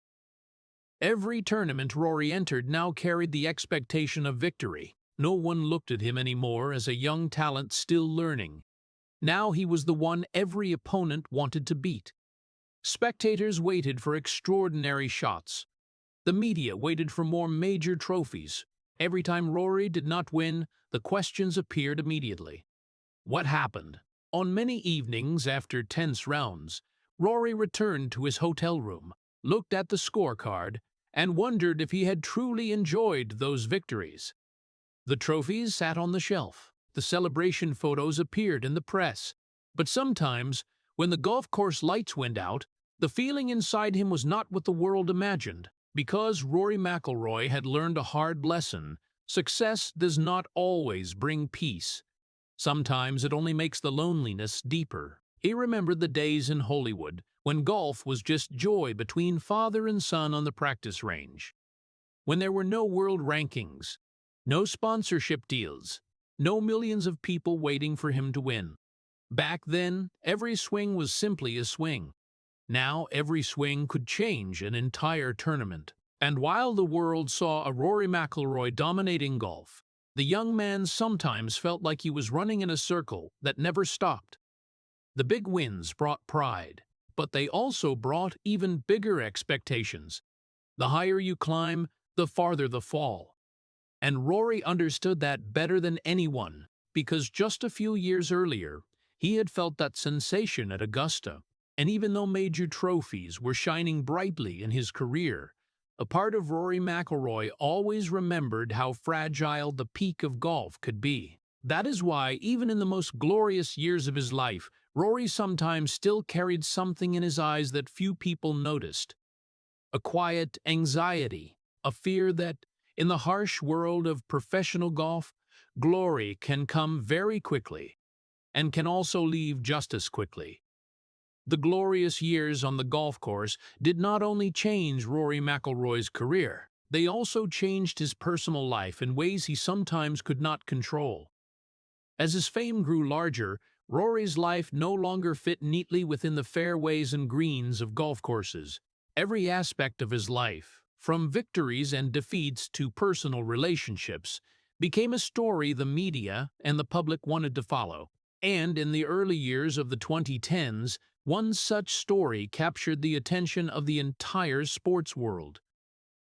Every tournament Rory entered now carried the expectation of victory. No one looked at him anymore as a young talent still learning. Now he was the one every opponent wanted to beat. Spectators waited for extraordinary shots. The media waited for more major trophies. Every time Rory did not win, the questions appeared immediately. What happened? On many evenings after tense rounds, Rory returned to his hotel room, looked at the scorecard, and wondered if he had truly enjoyed those victories. The trophies sat on the shelf. The celebration photos appeared in the press. But sometimes, when the golf course lights went out, the feeling inside him was not what the world imagined. Because Rory McIlroy had learned a hard lesson, success does not always bring peace. Sometimes it only makes the loneliness deeper. He remembered the days in Hollywood when golf was just joy between father and son on the practice range. When there were no world rankings, no sponsorship deals, no millions of people waiting for him to win. Back then, every swing was simply a swing. Now every swing could change an entire tournament. And while the world saw a Rory McIlroy dominating golf, the young man sometimes felt like he was running in a circle that never stopped. The big wins brought pride, but they also brought even bigger expectations. The higher you climb, the farther the fall. And Rory understood that better than anyone, because just a few years earlier, he had felt that sensation at Augusta. And even though major trophies were shining brightly in his career, a part of Rory McIlroy always remembered how fragile the peak of golf could be. That is why, even in the most glorious years of his life, Rory sometimes still carried something in his eyes that few people noticed. A quiet anxiety, a fear that, in the harsh world of professional golf, glory can come very quickly, and can also leave just as quickly. The glorious years on the golf course did not only change Rory McIlroy's career, they also changed his personal life in ways he sometimes could not control. As his fame grew larger, Rory's life no longer fit neatly within the fairways and greens of golf courses. Every aspect of his life, from victories and defeats to personal relationships, became a story the media and the public wanted to follow. And in the early years of the 2010s, one such story captured the attention of the entire sports world.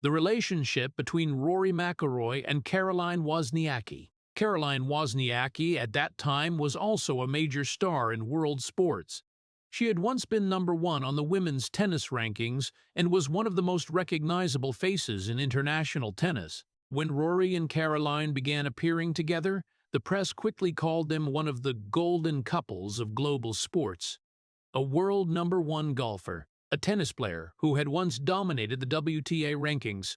The relationship between Rory McIlroy and Caroline Wozniacki. Caroline Wozniacki at that time was also a major star in world sports. She had once been #1 on the women's tennis rankings and was one of the most recognizable faces in international tennis. When Rory and Caroline began appearing together, the press quickly called them one of the golden couples of global sports. A world #1 golfer, a tennis player who had once dominated the WTA rankings.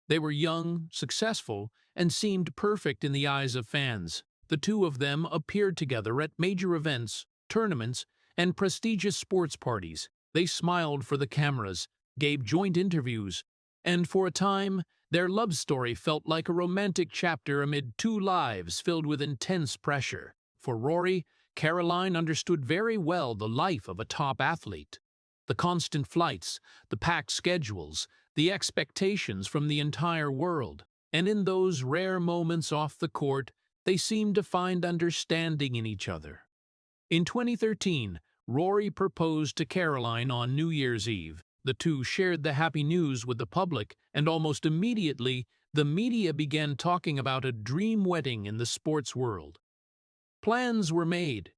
They were young, successful, and seemed perfect in the eyes of fans. The two of them appeared together at major events, tournaments, and prestigious sports parties. They smiled for the cameras, gave joint interviews, and for a time, their love story felt like a romantic chapter amid two lives filled with intense pressure. For Rory, Caroline understood very well the life of a top athlete. The constant flights, the packed schedules, the expectations from the entire world. And in those rare moments off the court, they seemed to find understanding in each other. In 2013, Rory proposed to Caroline on New Year's Eve. The two shared the happy news with the public, and almost immediately, the media began talking about a dream wedding in the sports world. Plans were made.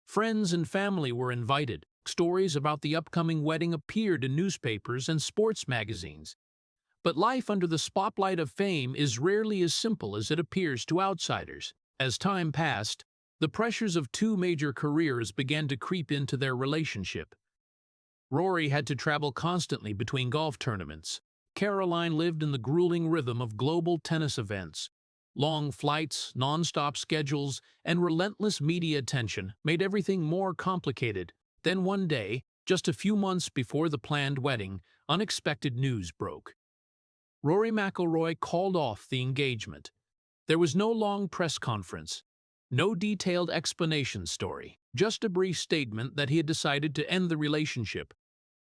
Friends and family were invited. Stories about the upcoming wedding appeared in newspapers and sports magazines. But life under the spotlight of fame is rarely as simple as it appears to outsiders. As time passed, the pressures of two major careers began to creep into their relationship. Rory had to travel constantly between golf tournaments. Caroline lived in the grueling rhythm of global tennis events. Long flights, non-stop schedules, and relentless media attention made everything more complicated. Then one day, just a few months before the planned wedding, unexpected news broke. Rory McIlroy called off the engagement. There was no long press conference, no detailed explanation story, just a brief statement that he had decided to end the relationship.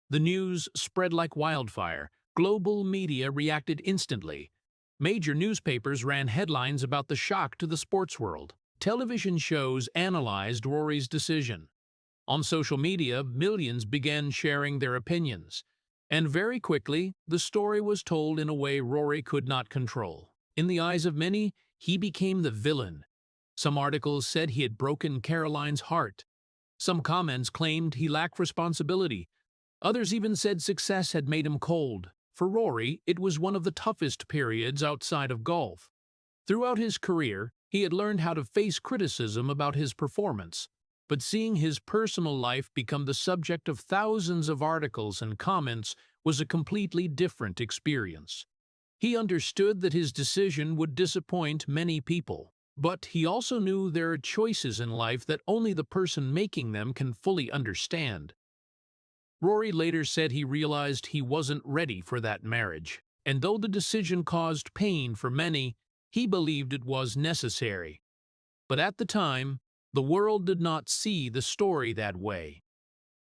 The news spread like wildfire. Global media reacted instantly. Major newspapers ran headlines about the shock to the sports world. Television shows analyzed Rory's decision. On social media, millions began sharing their opinions. And very quickly, the story was told in a way Rory could not control. In the eyes of many, he became the villain. Some articles said he had broken Caroline's heart. Some comments claimed he lacked responsibility. Others even said success had made him cold. For Rory, it was one of the toughest periods outside of golf. Throughout his career, he had learned how to face criticism about his performance, but seeing his personal life become the subject of thousands of articles and comments was a completely different experience. He understood that his decision would disappoint many people, but he also knew there are choices in life that only the person making them can fully understand. Rory later said he realized he wasn't ready for that marriage, and though the decision caused pain for many, he believed it was necessary. But at the time, the world did not see the story that way.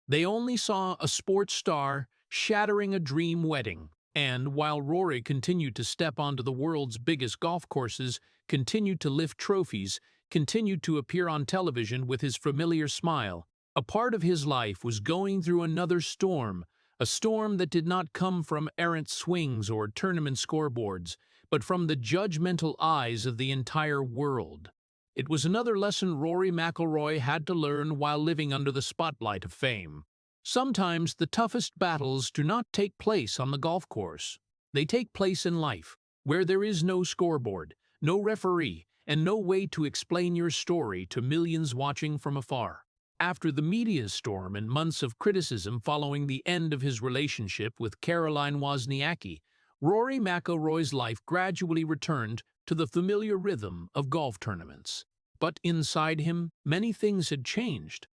They only saw a sports star shattering a dream wedding, and while Rory continued to step onto the world's biggest golf courses, continued to lift trophies, continued to appear on television with his familiar smile, a part of his life was going through another storm, a storm that did not come from errant swings or tournament scoreboards, but from the judgmental eyes of the entire world. It was another lesson Rory McIlroy had to learn while living under the spotlight of fame. Sometimes the toughest battles do not take place on the golf course. They take place in life, where there is no scoreboard, no referee, and no way to explain your story to millions watching from afar. After the media storm and months of criticism following the end of his relationship with Caroline Wozniacki, Rory McIlroy's life gradually returned to the familiar rhythm of golf tournaments. But inside him, many things had changed.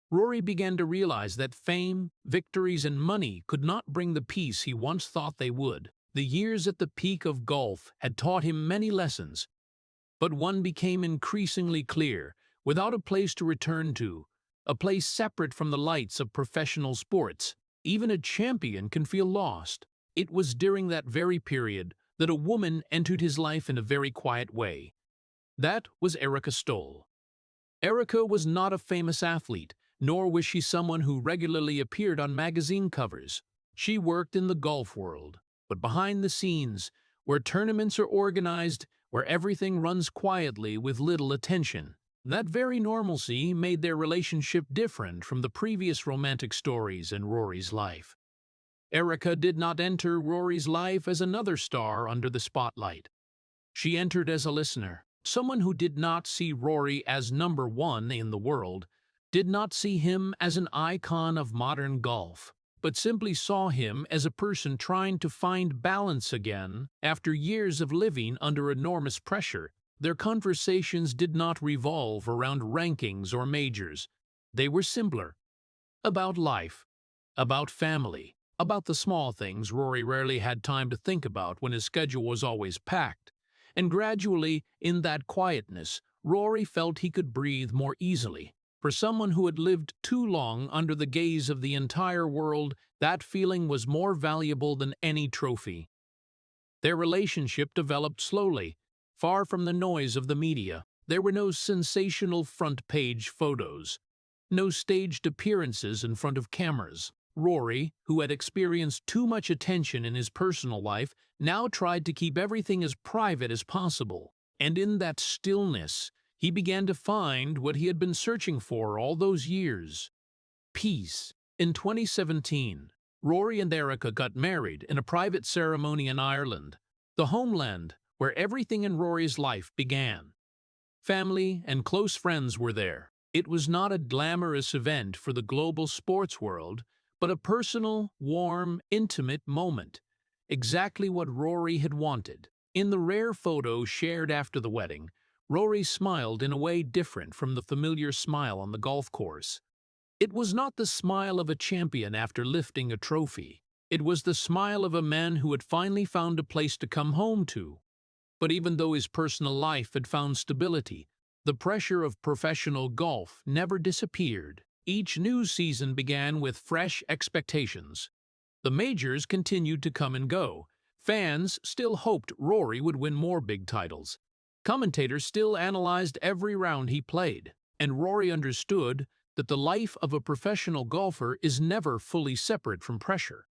Rory began to realize that fame, victories, and money could not bring the peace he once thought they would. The years at the peak of golf had taught him many lessons, but one became increasingly clear: without a place to return to, a place separate from the lights of professional sports, even a champion can feel lost. It was during that very period that a woman entered his life in a very quiet way. That was Erica Stoll. Erica was not a famous athlete, nor was she someone who regularly appeared on magazine covers. She worked in the golf world, but behind the scenes, where tournaments are organized, where everything runs quietly with little attention. That very normalcy made their relationship different from the previous romantic stories in Rory's life. Erica did not enter Rory's life as another star under the spotlight. She entered as a listener, someone who did not see Rory as number one in the world, did not see him as an icon of modern golf, but simply saw him as a person trying to find balance again after years of living under enormous pressure. Their conversations did not revolve around rankings or majors. They were simpler. About life, about family, about the small things Rory rarely had time to think about when his schedule was always packed. And gradually, in that quietness, Rory felt he could breathe more easily. For someone who had lived too long under the gaze of the entire world, that feeling was more valuable than any trophy. Their relationship developed slowly, far from the noise of the media. There were no sensational front-page photos, no staged appearances in front of cameras. Rory, who had experienced too much attention in his personal life, now tried to keep everything as private as possible. And in that stillness, he began to find what he had been searching for all those years: peace. In 2017, Rory and Erica got married in a private ceremony in Ireland, the homeland where everything in Rory's life began. Family and close friends were there. It was not a glamorous event for the global sports world, but a personal, warm, intimate moment. Exactly what Rory had wanted. In the rare photo shared after the wedding, Rory smiled in a way different from the familiar smile on the golf course. It was not the smile of a champion after lifting a trophy. It was the smile of a man who had finally found a place to come home to. But even though his personal life had found stability, the pressure of professional golf never disappeared. Each new season began with fresh expectations. The majors continued to come and go. Fans still hoped Rory would win more big titles. Commentators still analyzed every round he played, and Rory understood that the life of a professional golfer is never fully separate from pressure.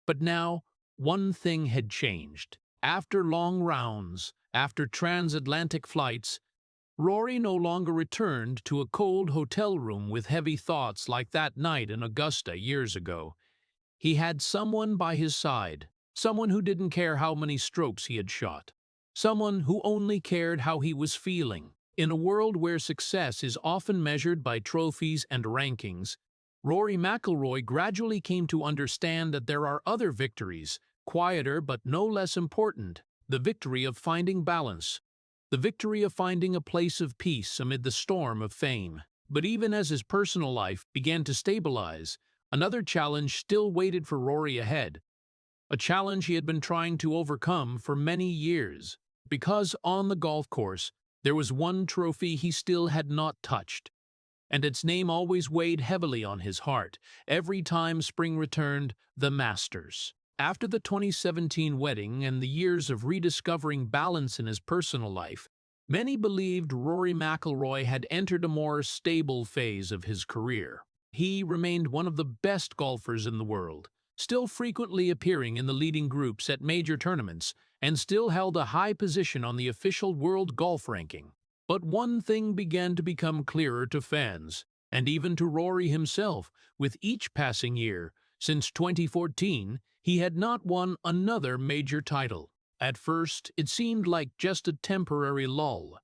But now, one thing had changed. After long rounds, after transatlantic flights, Rory no longer returned to a cold hotel room with heavy thoughts like that night in Augusta years ago. He had someone by his side, someone who didn't care how many strokes he had shot, someone who only cared how he was feeling. In a world where success is often measured by trophies and rankings, Rory McIlroy gradually came to understand that there are other victories, quieter but no less important, the victory of finding balance, the victory of finding a place of peace amid the storm of fame. But even as his personal life began to stabilize, another challenge still waited for Rory ahead, a challenge he had been trying to overcome for many years. Because on the golf course, there was one trophy he still had not touched, and its name always weighed heavily on his heart every time spring returned: the Masters. After the 2017 wedding and the years of rediscovering balance in his personal life, many believed Rory McIlroy had entered a more stable phase of his career. He remained one of the best golfers in the world, still frequently appearing in the leading groups at major tournaments, and still held a high position on the official world golf ranking. But one thing began to become clearer to fans, and even to Rory himself, with each passing year. Since 2014, he had not won another major title. At first, it seemed like just a temporary lull.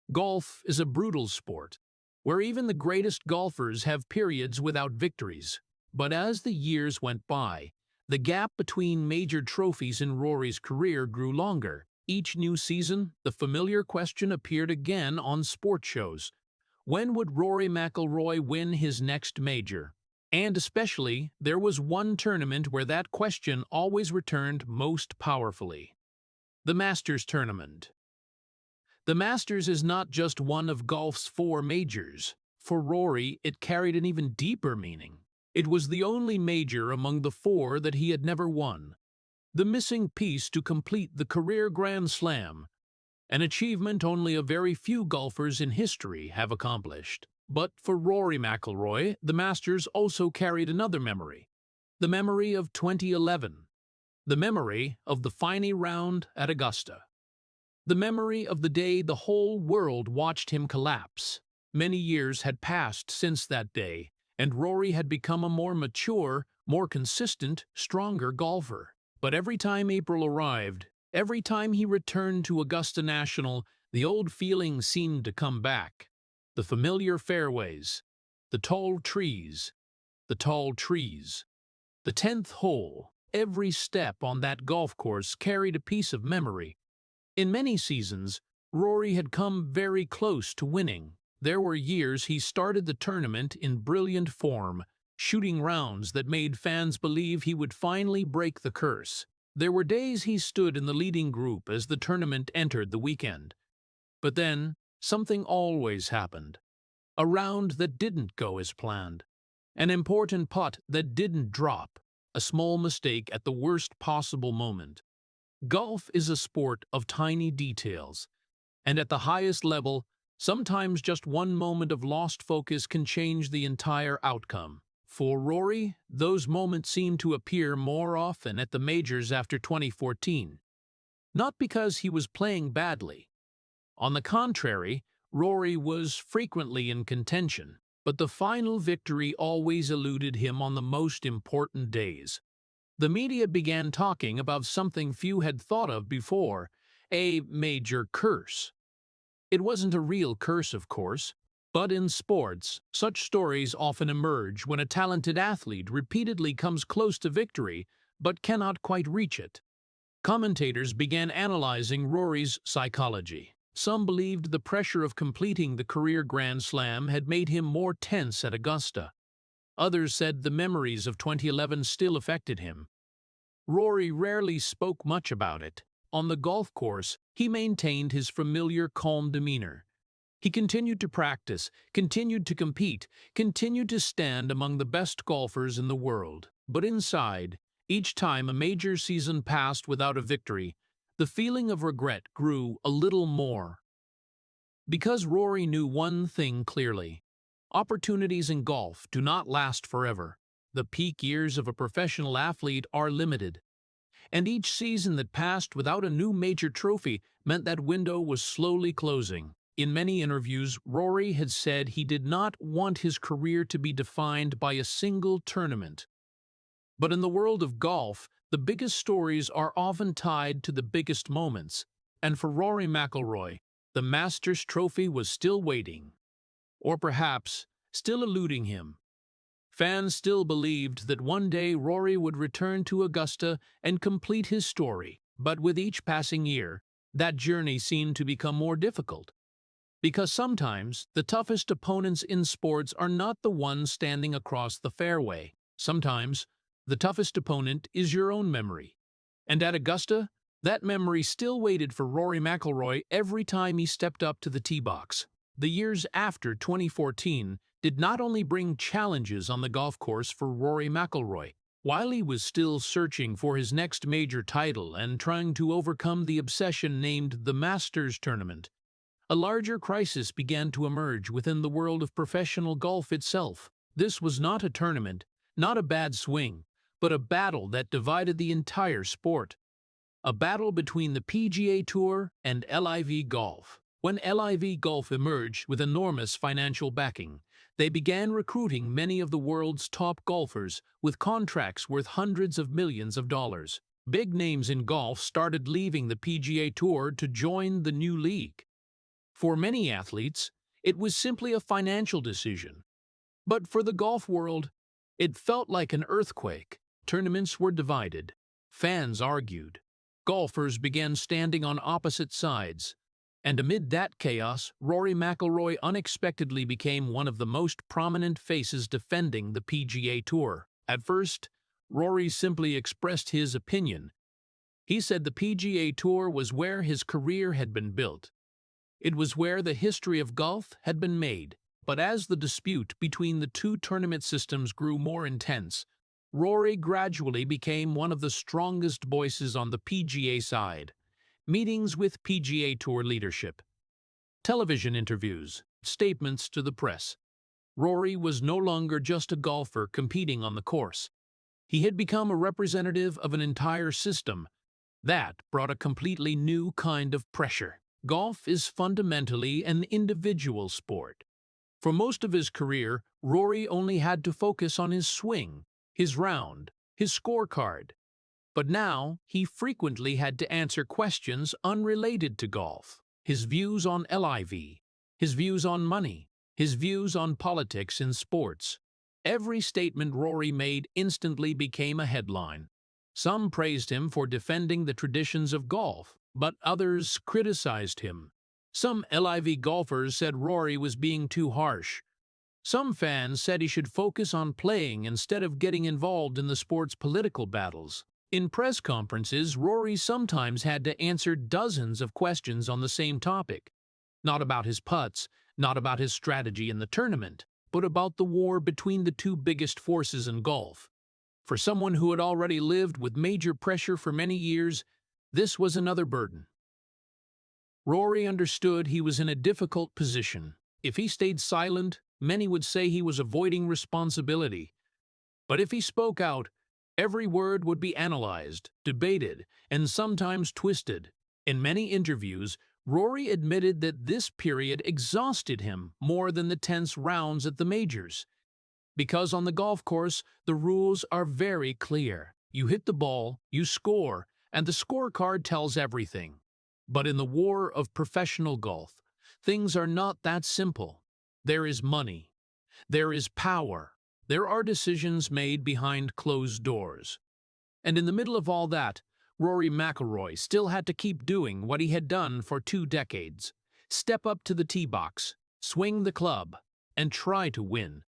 Golf is a brutal sport, where even the greatest golfers have periods without victories. But as the years went by, the gap between major trophies in Rory's career grew longer. Each new season, the familiar question appeared again on sports shows. When would Rory McIlroy win his next major? And especially, there was one tournament where that question always returned most powerfully: the Masters Tournament. The Masters is not just one of golf's four majors. For Rory, it carried an even deeper meaning. It was the only major among the four that he had never won, the missing piece to complete the career Grand Slam, an achievement only a very few golfers in history have accomplished. But for Rory McIlroy, the Masters also carried another memory: the memory of 2011, the memory of the final round at Augusta, the memory of the day the whole world watched him collapse. Many years had passed since that day, and Rory had become a more mature, more consistent, stronger golfer. But every time April arrived, every time he returned to Augusta National, the old feeling seemed to come back. The familiar fairways, the tall trees, the tall trees. The 10th hole, every step on that golf course carried a piece of memory. In many seasons, Rory had come very close to winning. There were years he started the tournament in brilliant form, shooting rounds that made fans believe he would finally break the curse. There were days he stood in the leading group as the tournament entered the weekend. But then, something always happened. A round that didn't go as planned. An important putt that didn't drop. A small mistake at the worst possible moment. Golf is a sport of tiny details, and at the highest level, sometimes just one moment of lost focus can change the entire outcome. For Rory, those moments seemed to appear more often at the majors after 2014. Not because he was playing badly. On the contrary, Rory was frequently in contention, but the final victory always eluded him on the most important days. The media began talking about something few had thought of before: a major curse. It wasn't a real curse, of course, but in sports, such stories often emerge when a talented athlete repeatedly comes close to victory but cannot quite reach it. Commentators began analyzing Rory's psychology. Some believed the pressure of completing the career Grand Slam had made him more tense at Augusta. Others said the memories of 2011 still affected him. Rory rarely spoke much about it. On the golf course, he maintained his familiar calm demeanor. He continued to practice, continued to compete, continued to stand among the best golfers in the world. But inside, each time a major season passed without a victory, the feeling of regret grew a little more. Because Rory knew one thing clearly: opportunities in golf do not last forever. The peak years of a professional athlete are limited. and each season that passed without a new major trophy meant that window was slowly closing. In many interviews, Rory had said he did not want his career to be defined by a single tournament. But in the world of golf, the biggest stories are often tied to the biggest moments, and for Rory McIlroy, the Masters trophy was still waiting, or perhaps still eluding him. Fans still believed that one day Rory would return to Augusta and complete his story, but with each passing year, that journey seemed to become more difficult. Because sometimes, the toughest opponents in sports are not the ones standing across the fairway. Sometimes, the toughest opponent is your own memory. And at Augusta, that memory still waited for Rory McIlroy every time he stepped up to the tee box. The years after 2014 did not only bring challenges on the golf course for Rory McIlroy. While he was still searching for his next major title and trying to overcome the obsession named the Masters tournament, a larger crisis began to emerge within the world of professional golf itself. This was not a tournament, not a bad swing, but a battle that divided the entire sport. A battle between the PGA Tour and LIV Golf. When LIV Golf emerged with enormous financial backing, they began recruiting many of the world's top golfers with contracts worth hundreds of millions of dollars. Big names in golf started leaving the PGA Tour to join the new league. For many athletes, it was simply a financial decision. But for the golf world, it felt like an earthquake. Tournaments were divided. Fans argued. Golfers began standing on opposite sides. And amid that chaos, Rory McIlroy unexpectedly became one of the most prominent faces defending the PGA Tour. At first, Rory simply expressed his opinion. He said the PGA Tour was where his career had been built. It was where the history of golf had been made. But as the dispute between the two tournament systems grew more intense, Rory gradually became one of the strongest voices on the PGA side. Meetings with PGA Tour leadership, television interviews, statements to the press. Rory was no longer just a golfer competing on the course. He had become a representative of an entire system. That brought a completely new kind of pressure. Golf is fundamentally an individual sport. For most of his career, Rory only had to focus on his swing, his round, his scorecard. But now, he frequently had to answer questions unrelated to golf. His views on LIV, his views on money, his views on politics in sports. Every statement Rory made instantly became a headline. Some praised him for defending the traditions of golf, but others criticized him. Some LIV golfers said Rory was being too harsh. Some fans said he should focus on playing instead of getting involved in the sport's political battles. In press conferences, Rory sometimes had to answer dozens of questions on the same topic. Not about his putts, not about his strategy in the tournament, but about the war between the two biggest forces in golf. For someone who had already lived with major pressure for many years, this was another burden. Rory understood he was in a difficult position. If he stayed silent, many would say he was avoiding responsibility. But if he spoke out, every word would be analyzed, debated, and sometimes twisted. In many interviews, Rory admitted that this period exhausted him more than the tense rounds at the majors. Because on the golf course, the rules are very clear. You hit the ball, you score, and the scorecard tells everything. But in the war of professional golf, things are not that simple. There is money. There is power. There are decisions made behind closed doors. And in the middle of all that, Rory McIlroy still had to keep doing what he had done for 2 decades. Step up to the tee box, swing the club, and try to win.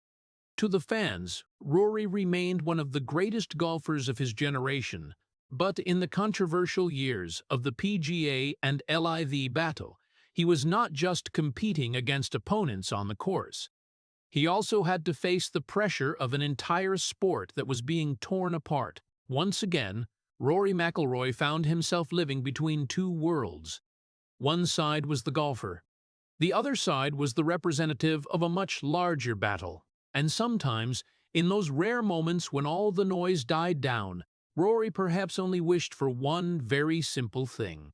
To the fans, Rory remained one of the greatest golfers of his generation, but in the controversial years of the PGA and LIV battle, he was not just competing against opponents on the course. He also had to face the pressure of an entire sport that was being torn apart. Once again, Rory McIlroy found himself living between two worlds. One side was the golfer. The other side was the representative of a much larger battle. And sometimes, in those rare moments when all the noise died down, Rory perhaps only wished for one very simple thing: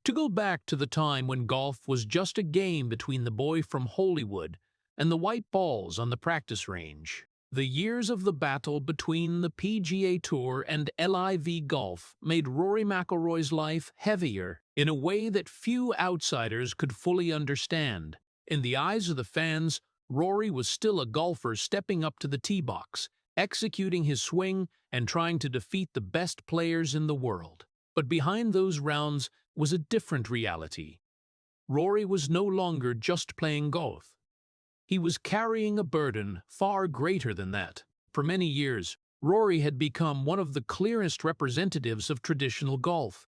to go back to the time when golf was just a game between the boy from Hollywood and the white balls on the practice range. The years of the battle between the PGA Tour and LIV Golf made Rory McIlroy's life heavier in a way that few outsiders could fully understand. In the eyes of the fans, Rory was still a golfer stepping up to the tee box, executing his swing and trying to defeat the best players in the world. But behind those rounds was a different reality. Rory was no longer just playing golf. He was carrying a burden far greater than that. For many years, Rory had become one of the clearest representatives of traditional golf.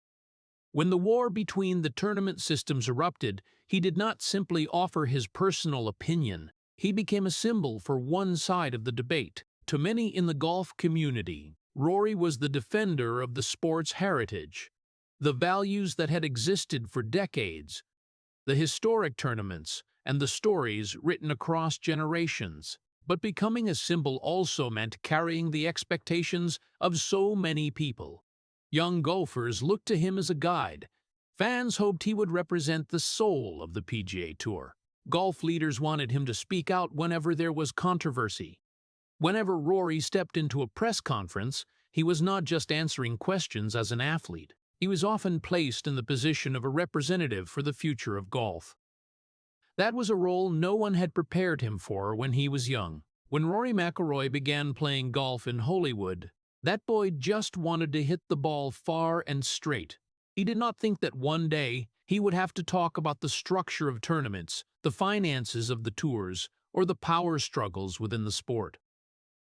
When the war between the tournament systems erupted, he did not simply offer his personal opinion. He became a symbol for one side of the debate. To many in the golf community, Rory was the defender of the sport's heritage, the values that had existed for decades, the historic tournaments, and the stories written across generations. But becoming a symbol also meant carrying the expectations of so many people. Young golfers looked to him as a guide. Fans hoped he would represent the soul of the PGA Tour. Golf leaders wanted him to speak out whenever there was controversy. Whenever Rory stepped into a press conference, he was not just answering questions as an athlete. He was often placed in the position of a representative for the future of golf. That was a role no one had prepared him for when he was young. When Rory McIlroy began playing golf in Hollywood, that boy just wanted to hit the ball far and straight. He did not think that one day he would have to talk about the structure of tournaments, the finances of the tours, or the power struggles within the sport.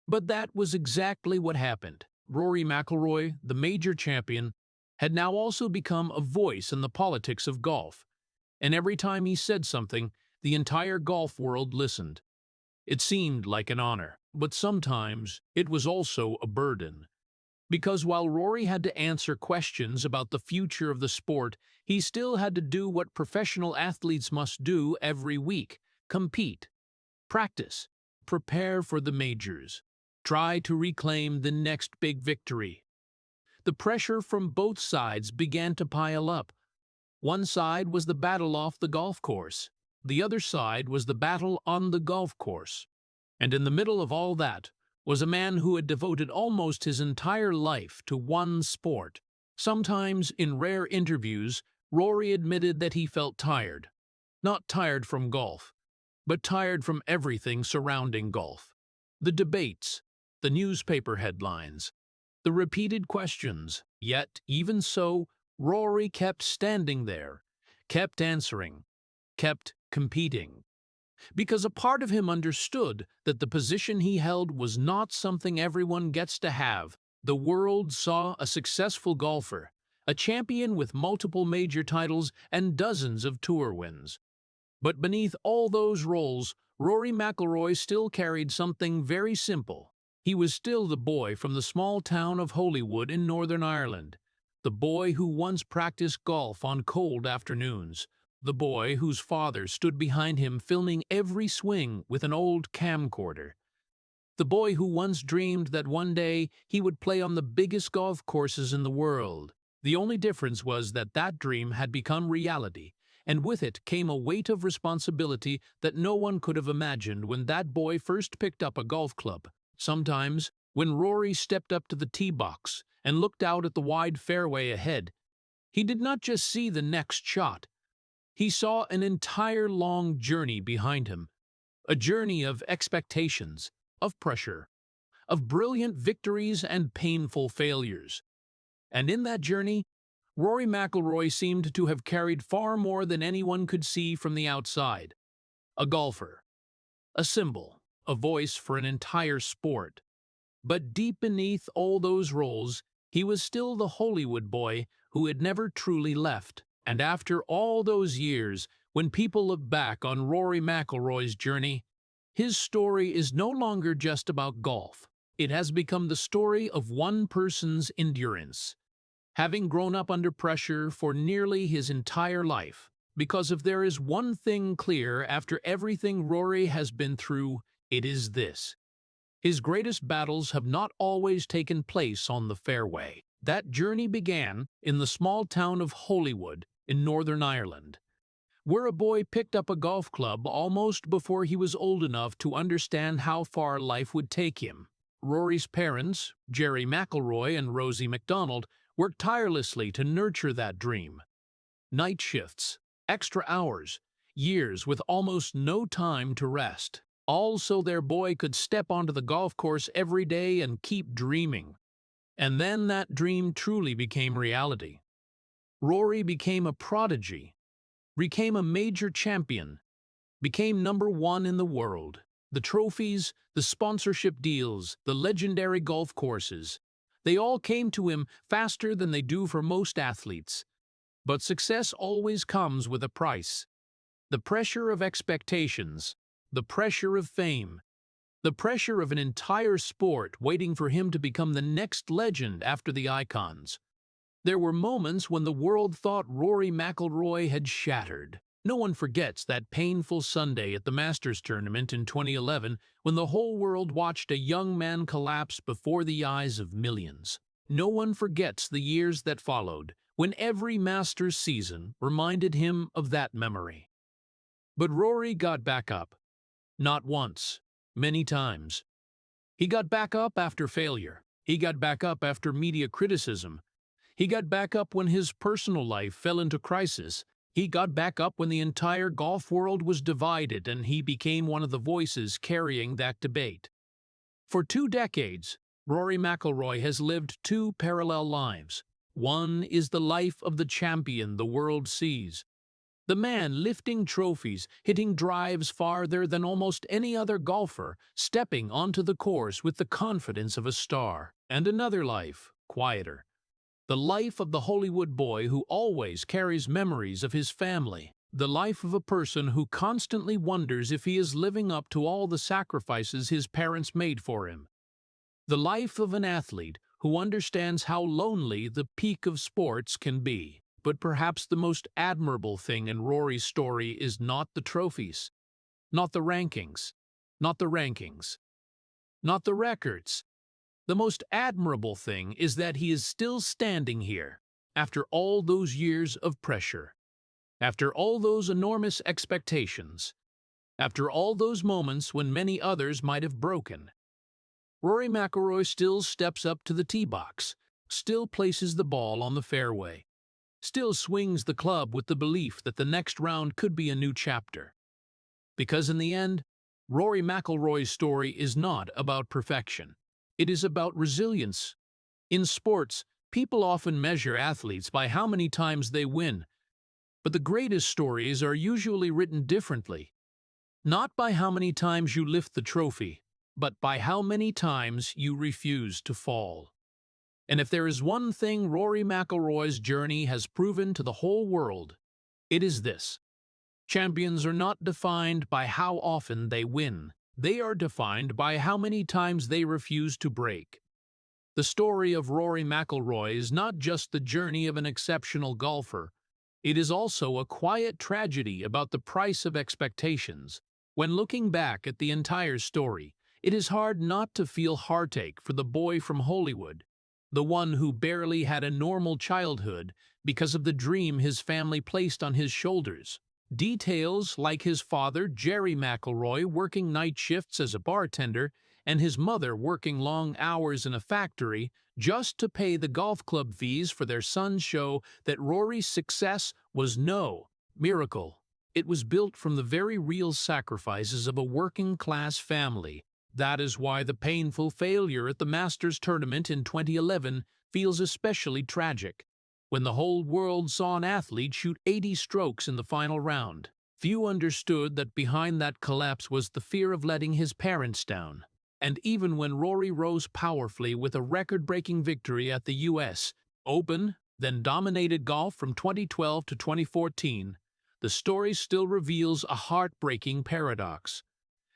But that was exactly what happened. Rory McIlroy, the major champion, had now also become a voice in the politics of golf. And every time he said something, the entire golf world listened. It seemed like an honor, but sometimes it was also a burden. Because while Rory had to answer questions about the future of the sport, he still had to do what professional athletes must do every week: compete, practice, prepare for the majors, try to reclaim the next big victory. The pressure from both sides began to pile up. One side was the battle off the golf course. The other side was the battle on the golf course. And in the middle of all that was a man who had devoted almost his entire life to one sport. Sometimes, in rare interviews, Rory admitted that he felt tired. Not tired from golf, but tired from everything surrounding golf. The debates, the newspaper headlines, the repeated questions. Yet, even so, Rory kept standing there, kept answering, kept competing. Because a part of him understood that the position he held was not something everyone gets to have. The world saw a successful golfer, a champion with multiple major titles and dozens of tour wins. But beneath all those roles, Rory McIlroy still carried something very simple. He was still the boy from the small town of Hollywood in Northern Ireland, the boy who once practiced golf on cold afternoons, the boy whose father stood behind him filming every swing with an old camcorder, the boy who once dreamed that one day he would play on the biggest golf courses in the world. The only difference was that that dream had become reality, and with it came a weight of responsibility that no one could have imagined when that boy first picked up a golf club. Sometimes, when Rory stepped up to the tee box and looked out at the wide fairway ahead, he did not just see the next shot. He saw an entire long journey behind him, a journey of expectations, of pressure, of brilliant victories and painful failures. And in that journey, Rory McIlroy seemed to have carried far more than anyone could see from the outside. A golfer, a symbol, a voice for an entire sport. But deep beneath all those roles, he was still the Hollywood boy who had never truly left. And after all those years, when people look back on Rory McIlroy's journey, his story is no longer just about golf. It has become the story of one person's endurance, having grown up under pressure for nearly his entire life. Because if there is one thing clear after everything Rory has been through, it is this: His greatest battles have not always taken place on the fairway. That journey began in the small town of Holywood in Northern Ireland, where a boy picked up a golf club almost before he was old enough to understand how far life would take him. Rory's parents, Jerry McIlroy and Rosie McDonald, worked tirelessly to nurture that dream. Night shifts, extra hours, years with almost no time to rest, all so their boy could step onto the golf course every day and keep dreaming. And then that dream truly became reality. Rory became a prodigy, became a major champion, became #1 in the world. The trophies, the sponsorship deals, the legendary golf courses, they all came to him faster than they do for most athletes. But success always comes with a price. The pressure of expectations, the pressure of fame, the pressure of an entire sport waiting for him to become the next legend after the icons. There were moments when the world thought Rory McIlroy had shattered. No one forgets that painful Sunday at the Masters tournament in 2011 when the whole world watched a young man collapse before the eyes of millions. No one forgets the years that followed, when every Masters season reminded him of that memory. But Rory got back up. Not once, many times. He got back up after failure. He got back up after media criticism. He got back up when his personal life fell into crisis. He got back up when the entire golf world was divided, and he became one of the voices carrying that debate. For 2 decades, Rory McIlroy has lived 2 parallel lives. One is the life of the champion the world sees. The man lifting trophies, hitting drives farther than almost any other golfer, stepping onto the course with the confidence of a star. And another life, quieter. The life of the Hollywood boy who always carries memories of his family. The life of a person who constantly wonders if he is living up to all the sacrifices his parents made for him. The life of an athlete who understands how lonely the peak of sports can be. But perhaps the most admirable thing in Rory's story is not the trophies, not the rankings, not the rankings, not the records. The most admirable thing is that he is still standing here, after all those years of pressure, after all those enormous expectations, after all those moments when many others might have broken. Rory McIlroy still steps up to the tee box, still places the ball on the fairway, still swings the club with the belief that the next round could be a new chapter. Because in the end, Rory McIlroy's story is not about perfection. It is about resilience. In sports, people often measure athletes by how many times they win, but the greatest stories are usually written differently. Not by how many times you lift the trophy, but by how many times you refuse to fall. And if there is one thing Rory McIlroy's journey has proven to the whole world, it is this. Champions are not defined by how often they win. They are defined by how many times they refuse to break. The story of Rory McIlroy is not just the journey of an exceptional golfer. It is also a quiet tragedy about the price of expectations. When looking back at the entire story, it is hard not to feel heartache for the boy from Hollywood, the one who barely had a normal childhood because of the dream his family placed on his shoulders. Details like his father, Jerry McIlroy, working night shifts as a bartender, and his mother working long hours in a factory just to pay the golf club fees for their son show that Rory's success was no miracle. It was built from the very real sacrifices of a working-class family. That is why the painful failure at the Masters tournament in 2011 feels especially tragic. When the whole world saw an athlete shoot 80 strokes in the final round, few understood that behind that collapse was the fear of letting his parents down. And even when Rory rose powerfully with a record-breaking victory at the U.S. Open, then dominated golf from 2012 to 2014, the story still reveals a heartbreaking paradox.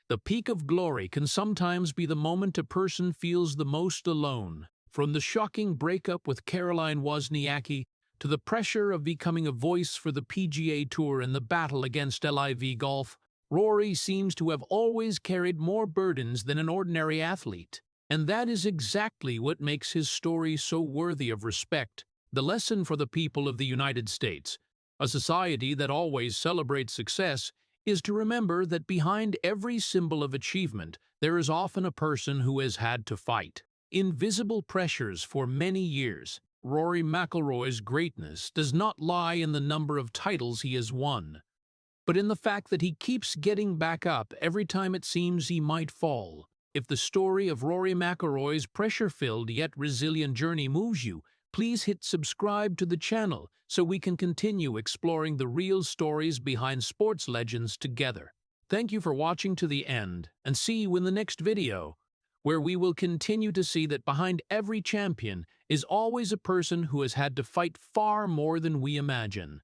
The peak of glory can sometimes be the moment a person feels the most alone. From the shocking breakup with Caroline Wozniacki to the pressure of becoming a voice for the PGA Tour and the battle against LIV golf, Rory seems to have always carried more burdens than an ordinary athlete, and that is exactly what makes his story so worthy of respect. The lesson for the people of the United States, a society that always celebrates success, is to remember that behind every symbol of achievement, there is often a person who has had to fight invisible pressures for many years. Rory McIlroy's greatness does not lie in the number of titles he has won, but in the fact that he keeps getting back up every time it seems he might fall. If the story of Rory McIlroy's pressure-filled yet resilient journey moves you, please hit subscribe to the channel so we can continue exploring the real stories behind sports legends together. Thank you for watching to the end, and see you in the next video, where we will continue to see that behind every champion is always a person who has had to fight far more than we imagine.